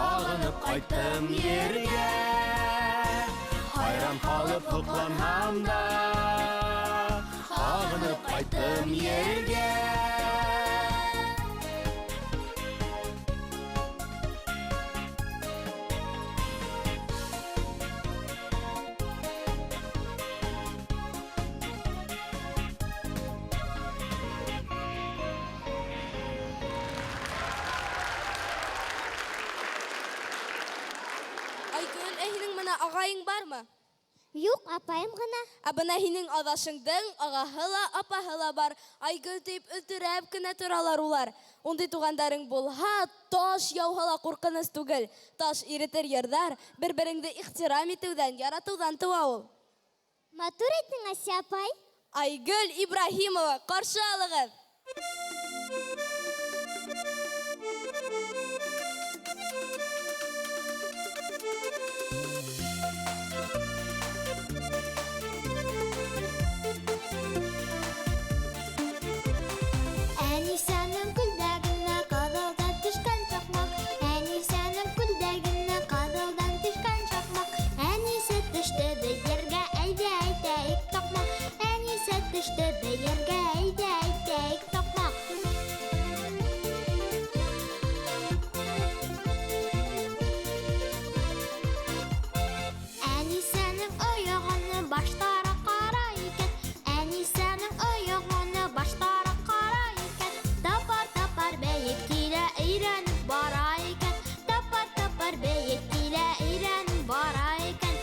ағынып қайттым ерге. Хайран қалып ұқланғанда, ағынып қайттым ерге. Айгөл, һинең менә ағайың бармы? Юк, апайым гына. Бына һинең адашыңдың агаһы ла, апаһы ла бар. Айгөл дип өлтүрәп кенә торалар улар. Ундый тугандарың булһа, таш яуһа ла куркыныс түгел. Таш иретер йырдар, бер-береңне ихтирам итүдән, яратудан туа ул. Матур әйттең, Ася апай. Айгөл Ибраһимова, каршы алыгыз. Әнисәнең күлдәгенә кадалдан төшкән чакмак. Әнисәнең күлдәгенә кадалдан төшкән чакмак. Әнисе төште бөергә, әйдә әйтәйек такмак. Әнисе төште бөергә, әйдә әйтәйек такмак. Әнисәнең аягына баштара кара икән. Әнисәнең аягына баштара кара икән. Тапар-тапар бәйеп килә, өйрәнеп бара икән. Тапар-тапар бәйеп килә, өйрәнеп бара икән.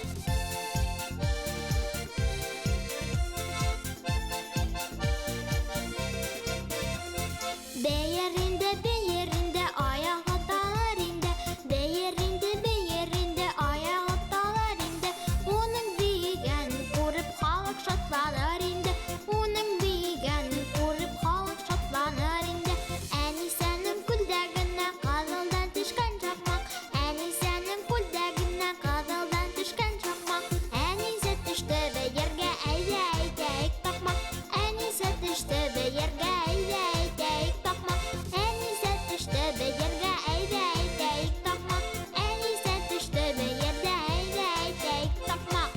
Бәйерендә аягы талар инде. Бәйерендә аягы талар инде. Уның бигән күреп халык шатланыр инде. Уның бигән күреп халык шатланыр инде. Әнисәнең күлдәгенә кадалдан төшкән чакмак. Әнисәнең күлдәгенә кадалдан төшкән чакмак. Әнисе төште бәергә, әйдә әйтәйек такмак. Әнисе төште бәергә, әйдә әйтәйек такмак. Әнисе төште бәергә, әйдә әйтәйек такмак. Әнисе төште бәергә, әйдә әйтәйек такмак.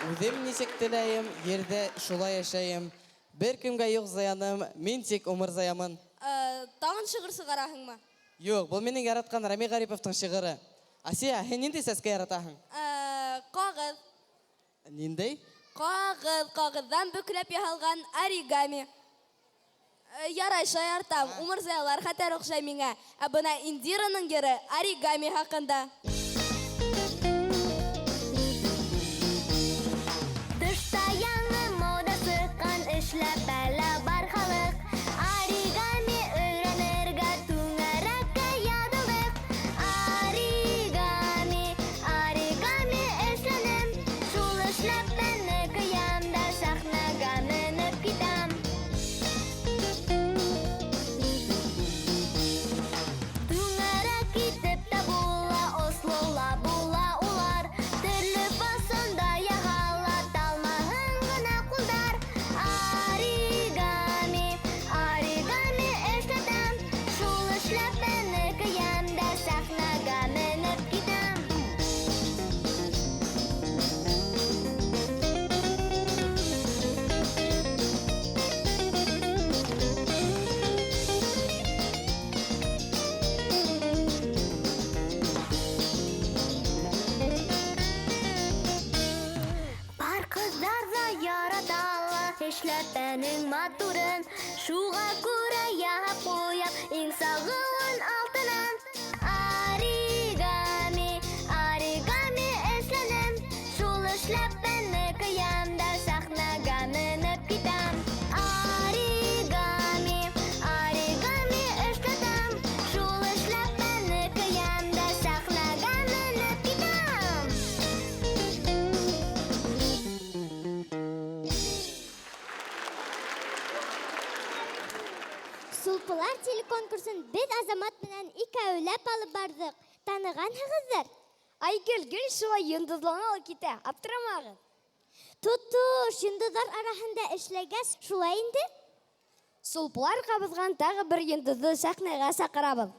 Үҙем нисек теләйем, ерҙә шулай йәшәйем. Бер кемгә юҡ зыяным, мин тик умыр заямын. Тагын шиғыр сығараһыңмы? Юк, был минең яраткан Рами Гариповтың шиғыры. Асия, һин ниндәй сәскә яратаһың? Кағыҙ. Ниндәй? Кағыҙҙан бөкләп яһалған оригами. Ярай, шаяртам. Умыр заялар хәтәр оҡшай миңә. Бына Индираның йыры оригами хаҡында. Тышта яңы мода сыҡҡан, эшләп әле бар халыҡ. Оригами өйрәнергә түңәрәккә яҙылдыҡ. Оригами эшләнем. Шул эшләп бәне көйәм дә сәхнәгә менеп китәм. Түңәрәк китеп тә була, ослола була улар. Төрлө фасонда яһала, талмаһын гына ҡулдар. Оригами яраталар. Эшләпәнең матурын, шуға күрә яһап куям, иң сагылын алтынын. Оригами, оригами эшләнем, шул эшләпәне кыям да сахнага менеп китәм. Оригами, оригами эшләтәм, шул эшләпәне кыям да сахнага менеп китәм. Сулпылар телеконкурсын без Азамат менән икәүләп алып бардык. Таныганһығыҙҙыр? Айгөл гел шулай йондоҙлана китә, аптырамағыҙ. Тотош, йондоҙҙар араһында эшләгәс, шулай инде. Сулпылар ҡабыҙған тағы бер йондоҙҙо сәхнәгә саҡырабыҙ.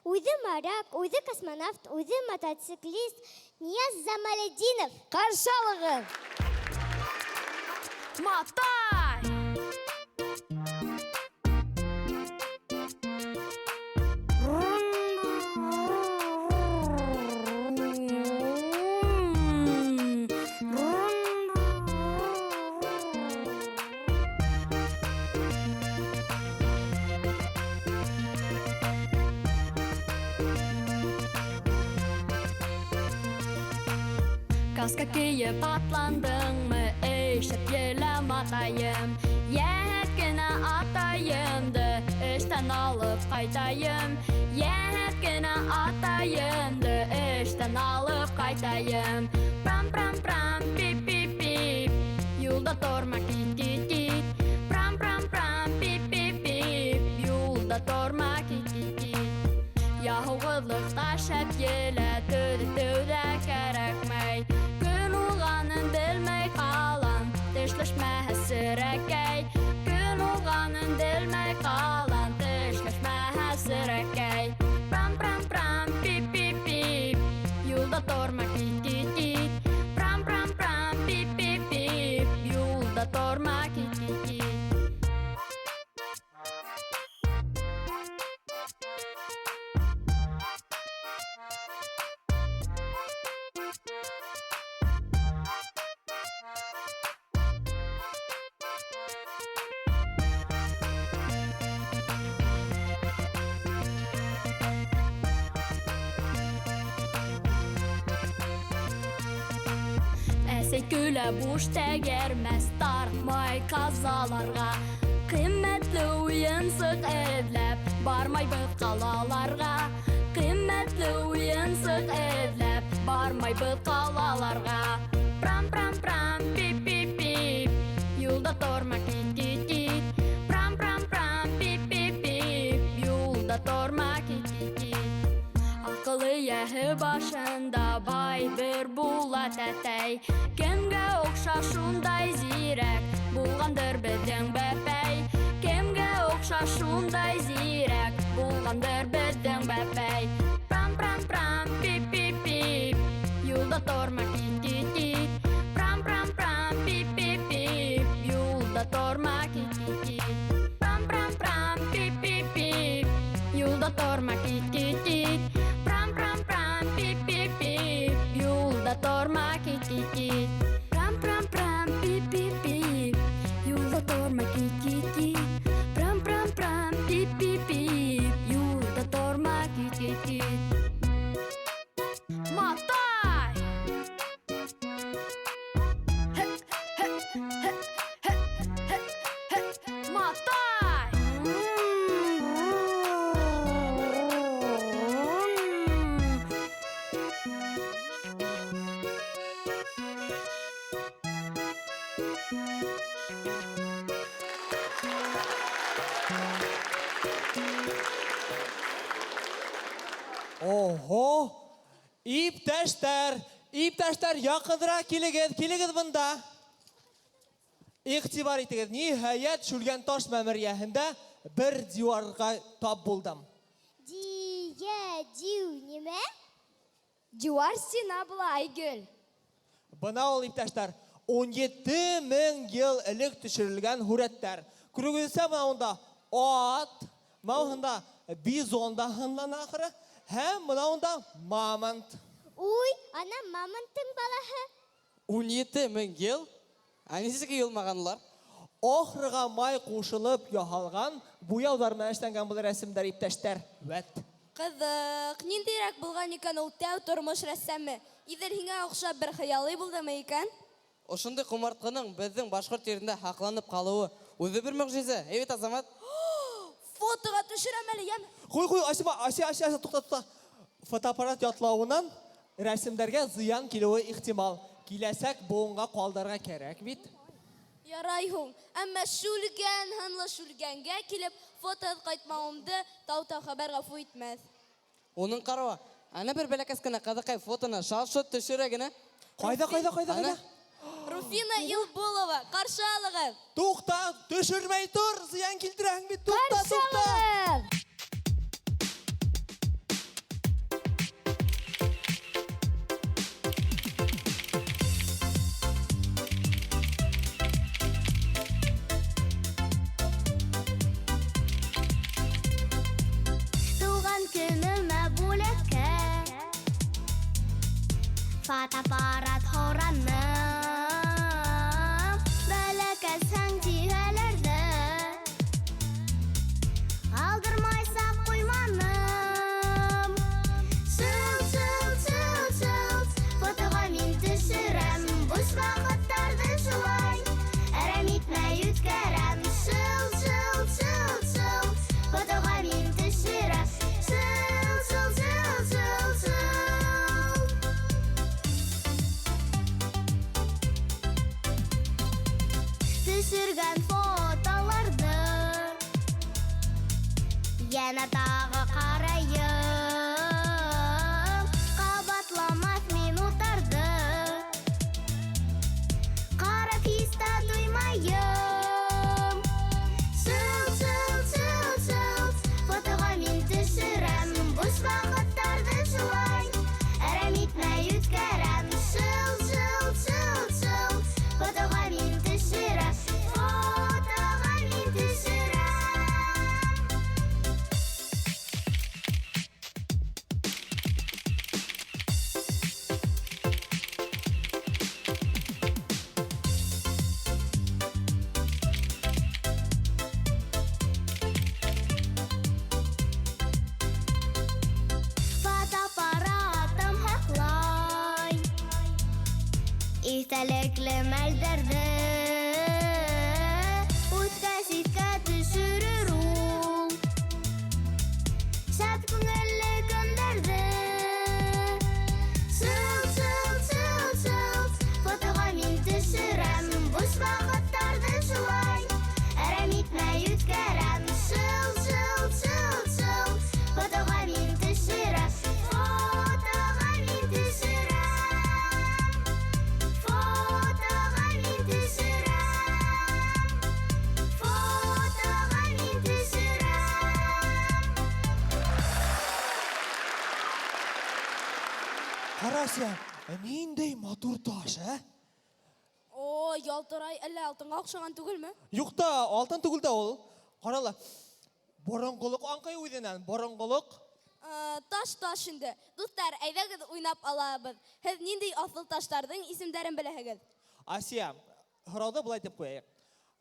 Үҙе моряк, үҙе космонавт, үҙе мотоциклист Нияз Замалетдинов. Ҡаршы алығыҙ! Матай! Kaska kiyip atlandыңмы, ишеп елә матайым. Йәһәткенә атайымды, эштән алып ҡайтайым. Йәһәткенә атайымды, эштән алып ҡайтайым. Прам-прам-прам, пип-пип-пип, юлда торма кит-кит-кит. Прам-прам-прам, пип-пип-пип, юлда торма кит-кит-кит. Яһуғыҙлыҡта шәп елә, төҙөтөүҙә кәрәкмәй. Көн уғанын белмәй ҡалам, тешләшмәһә серәкәй. Көн уғанын белмәй ҡалам, тешләшмәһә серәкәй. Прам-прам-прам, пип-пип-пип, юлда торма кит-кит-кит. Прам-прам-прам, пип-пип-пип, юлда торма кит-кит-кит. Әсәй көлә буш тәгәрмәс, тармай казаларға. Ҡиммәтле уйынсыҡ эҙләп, бармайбыҙ ҡалаларға. Ҡиммәтле уйынсыҡ эҙләп, бармайбыҙ ҡалаларға. Прам-прам-прам, пип-пип-пип, юлда торма кит-кит-кит. Прам-прам-прам, пип-пип-пип, юлда торма кит-кит-кит. Ақылы йәһе башында бай бер була тәтәй. Кемгә оҡша шундай зирәк, булғандыр беҙҙең бәпәй. Кемгә оҡша шундай зирәк, булғандыр беҙҙең бәпәй. Прам-прам-прам, пип-пип-пип, юлда торма кит-кит-кит. Прам-прам-прам, пип-пип-пип, юлда торма кит-кит-кит. Прам-прам-прам, пип-пип-пип, юлда торма кит-кит-кит. Прам-прам-прам, пип-пип-пип, юлда торма кит-кит-кит. Прам-прам-прам, пип-пип-пип, юлда торма кит-кит-кит. Прам-прам-прам, пип-пип-пип, юлда торма кит-кит-кит. Матай! Матай! Ого! Иптәштәр, яҡыныраҡ килегеҙ бында. Иғтибар итегеҙ, ниһайәт Шүлгән таш мәмерйәһендә бер диуарға тап булдым. Диу нимә? Диуар стена була, Айгөл. Бына ул, иптәштәр, 17,000 йыл элек төшөрөлгән һүрәттәр. Күрегеҙсә, бынауында ат, бынауында бизон да һынлана ахыры, һәм бынауында мамонт. Уй, ана мамонттың балаһы. 17,000 йыл? Нисек юылмаганлар? Охрыга май кушылып яһалган буяулар менән эшләнгән бу рәсемдәр иптәштәр. Вәт. Кызык, ниндирәк булган икән ул тәү тормыш рәссамы? Идер һиңа охшап бер хыялый булдымы икән? Ошондый кумартканың безнең башкорт җирендә хакланып калуы үзе бер мөгъҗиза. Әйбәт Азамат. Фотога төшерәм әле, яме. Куй, Ася, туктат. Фотоаппарат ятлауынан рәсемдәргә зыян килүе ихтимал. Киләсәк буынга калдырга кирәк бит. Ярай һуң. Әмма ханлы шүлгәнгә килеп фото кайтмавымды тау-тау хәбәр гафу итмәс. Оның карава, ана бер бәләкәс кенә кадакай фотоны шалшот төшерә генә. Кайда? Руфина Илбулова, каршы алыгыз. Тукта, төшермәй тур, зыян килтерәң бит. Тукта. Туган көнемә бүләккә фотоаппарат һораным бәләкәсәң тигәләрдә алдырмайса куйманым Чыл фотога мин төшерәм буш вакыттарды шулай әрәм итмәй үткәрәм Чыл фотога мин төшерәм Чыл Төшергән фотоларды Яна тағы қарайым Қабатламас минуттарды Қарап хиста дуймайым Чыл фотога мин төшерәм Буш вакыттарды шулай әрәм итмәй үткәрәм Чыл фотога мин төшерәм Фотога мин төшерәм Фотоаппаратым һаклай Истәлекле мәлдәрде Үткәситкә төшерер ул Шәп күңелле көндәрде Чыл фотога мин төшерәм Буш вакыттарды шулай әрәм итмәй үткәрәм Чыл фотога мин төшерәм Фотога мин төшерәм Фотога мин төшерәм Фотога мин төшерәм Караса, ниндәй матур таш, О, ялтырай, әллә алтынга охшаган түгелме? Юкта, алтын түгел дә ул. Карала. Борынгылык аңкый үҙенән, борынгылык. Таш инде. Дуслар, әйдәгез уйнап алабыз. Һез нинди асыл таштарның исемдәрен беләһегез? Асия, һорауды булай дип куяйык.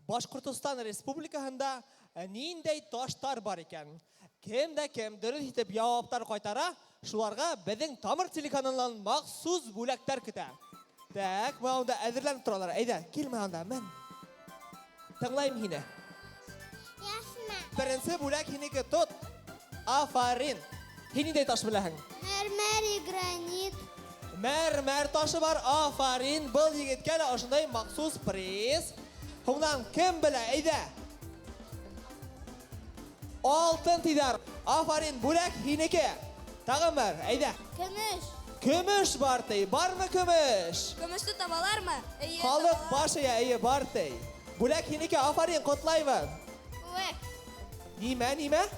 Башкортстан Республикаһында ниндәй таштар бар икән? Кем дөрес итеп җаваплар кайтара, шуларга безнең Тамыр телеканалыннан махсус бүләктәр көтә. Так, монда әзерләнеп торалар. Әйдә, кил монда, мен. Тыңлайм һине. Яшма Беренче бүләк һинеке тот. Афарин. Һин ниндәй таш беләһең? Мәрмәр и гранит Мәрмәр ташы бар, афарин. Был егеткә дә ошондай махсус приз. Һуңнан кем белә, әйдә. Алтын тидар. Афарин, бүләк һинеке. Тагын бер, әйдә. Көмеш. Көмеш бар тей. Бармы көмеш? Көмешне табалармы? Халык башы әйе бар тей. Бүләк һинеке, афарин, котлайбыз. Үек. Нимә?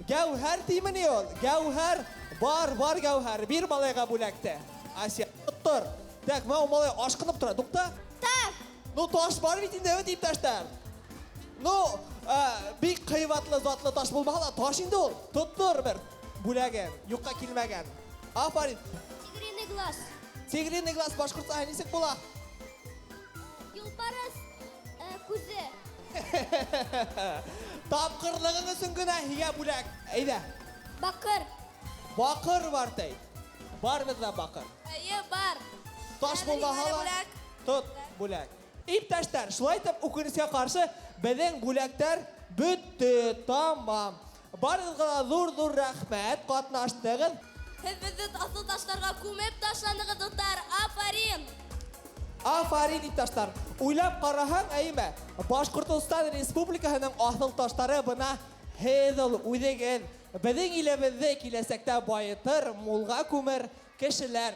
Гәүһәр тиме ни ул? Гәүһәр. Бар гәүһәр. Бир малайга бүләкте. Асия, тор. Так, мау малай ашкынып тора. Тукта. Так. Ну, таш бар бит инде, иптәштәр. Ну, бик кыйбатлы затлы таш булмаса, таш инде ул. Тоттыр бер бүләген, юкка килмәгән. Афарин. Тигриный глаз. Тигриный глаз башкортса нисек була? Юлбарыс күзе. Тапқырлығың үшін генә һия бүләк. Әйдә. Бакыр. Бақыр бар тей. Бар бізді бақыр. Әйе, бар. Таш булмаһа, тот бүләк. Иптәштәр, шулай итеп үкенечкә каршы безнең бүләктәр бөтте, тамам. Барыгызга зур рәхмәт, катнаштыгыз. Һез безне асыл ташларга күмеп ташланыгыз, дуслар. Афарин. Афарин иптәштәр. Уйлап караһаң, әйме, Башкортстан Республикаһының асыл ташлары бына һезл үдегез. Безнең илебезне киләсәктә байытыр, мулга күмер кешеләр.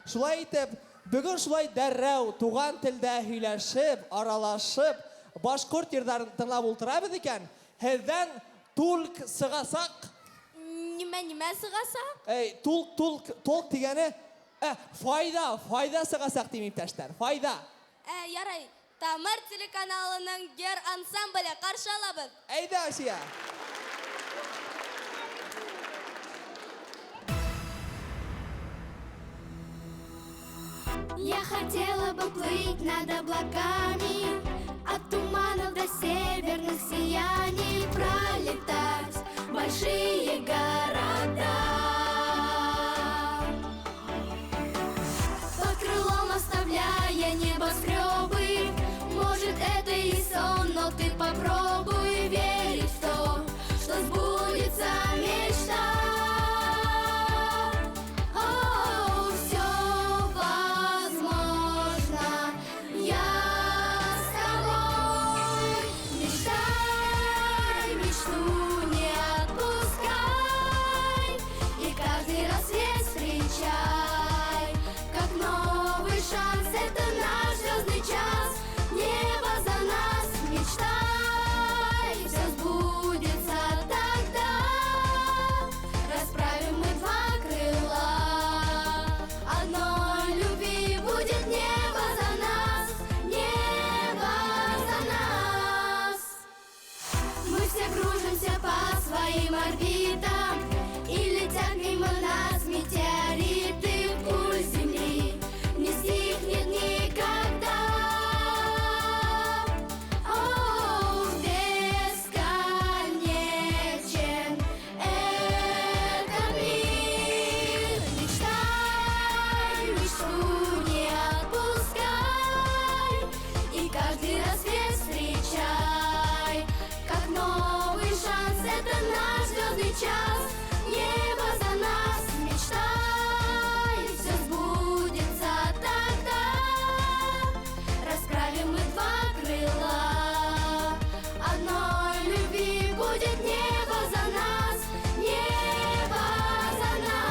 Шулай итеп, бүген шулай дәррәү туган телдә һөйләшеп, аралашып, башкорт йырдарын тыңлап ултырабыз икән. Һездән тулк сыгасак. Нимә сыгасак? Тулк дигәне файда сыгасак дим иптәштәр. Файда. Ярай. Тамыр телеканалының гер ансамбле каршы алабыз. Әйдә, Асия. Я хотела бы плыть над облаками, от туманов до северных сияний, пролетать большие города. Под крылом оставляя небоскребы, может это и сон, но ты попробуй верить в то, что сбудется мечта. Своим орбитам и летят мимо нас метеориты. Пульс Земли не стихнет никогда. О, бесконечен этот мир. Мечтай, мечту не отпускай, и каждый рассвет встречай как новый шанс. Это наш звездный час, небо за нас, мечтай, все сбудется тогда. Расправим мы два крыла, одной любви будет небо за нас, небо за нас.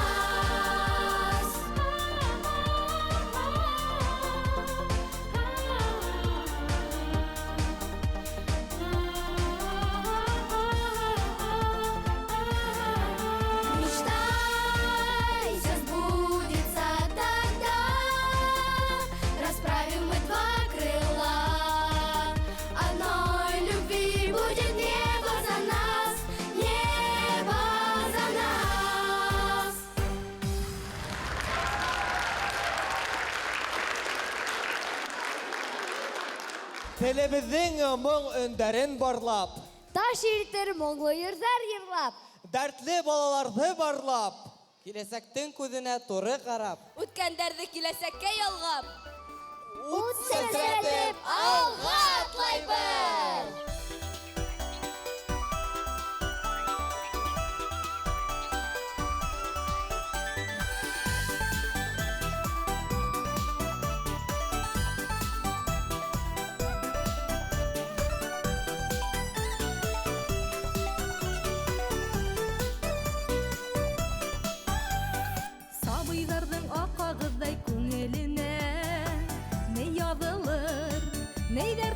Телебезнең моң өндәрен барлап, Таш иртер моңлы йырзар йырлап, дәртле балаларны барлап, Киләсәктең күзенә туры карап, Үткәндәрҙе киләсәккә ялгап, Ут сәсрәтеп алға атлайбыз. Сабыйҙарҙың аҡ ҡағыҙҙай күңеленә, ни яҙылыр, нейҙәр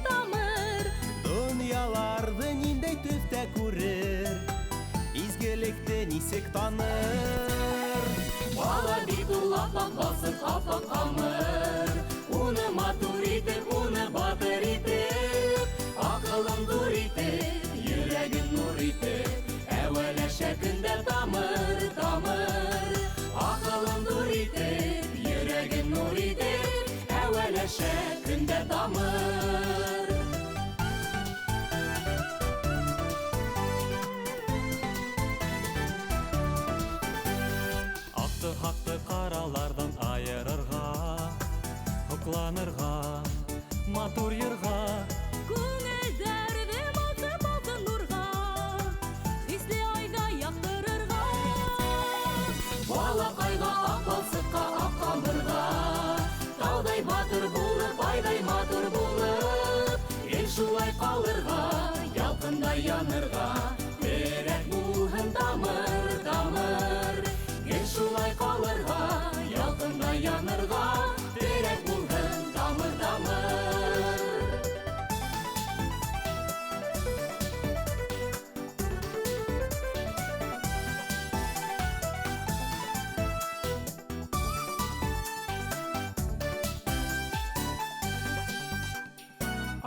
шулай калырга, ялкындай янырга, терәк булһын тамыр, тамыр. Гел шулай калырга, ялкындай янырга, терәк булһын тамыр, тамыр.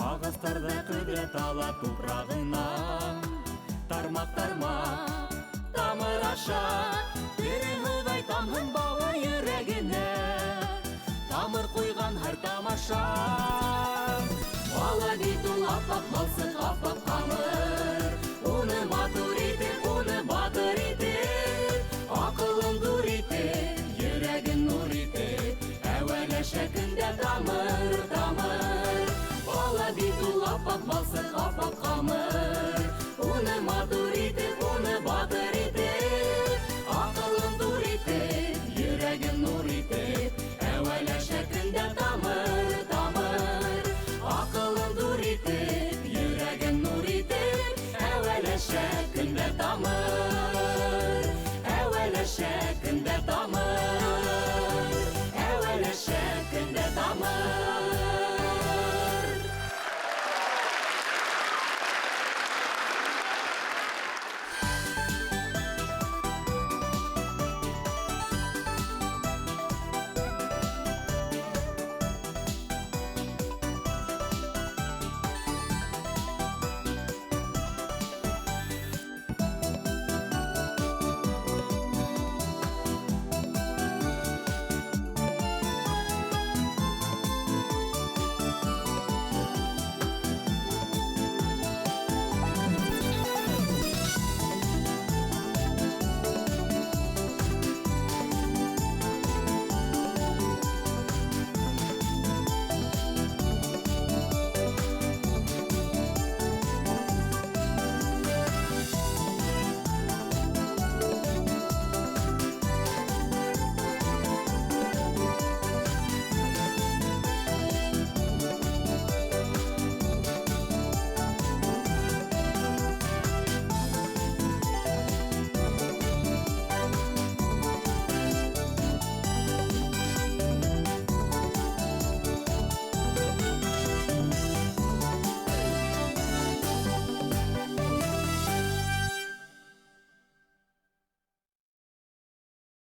Ағастарда құдірет ала тупрағынан, тармақ-тармақ тамыр аша, тере ғылдай тамғын бауы йөрәгенә, тамыр қойған һәр тамаша. Бала бит ул аппақ балсык, аппақ тамыр, уны матур итеп, уны батыр итеп, ақылын дур итеп, йөрәген нур итеп, әүәләшә көндә тамыр, тамыр. Бала бит ул аппақ балсык,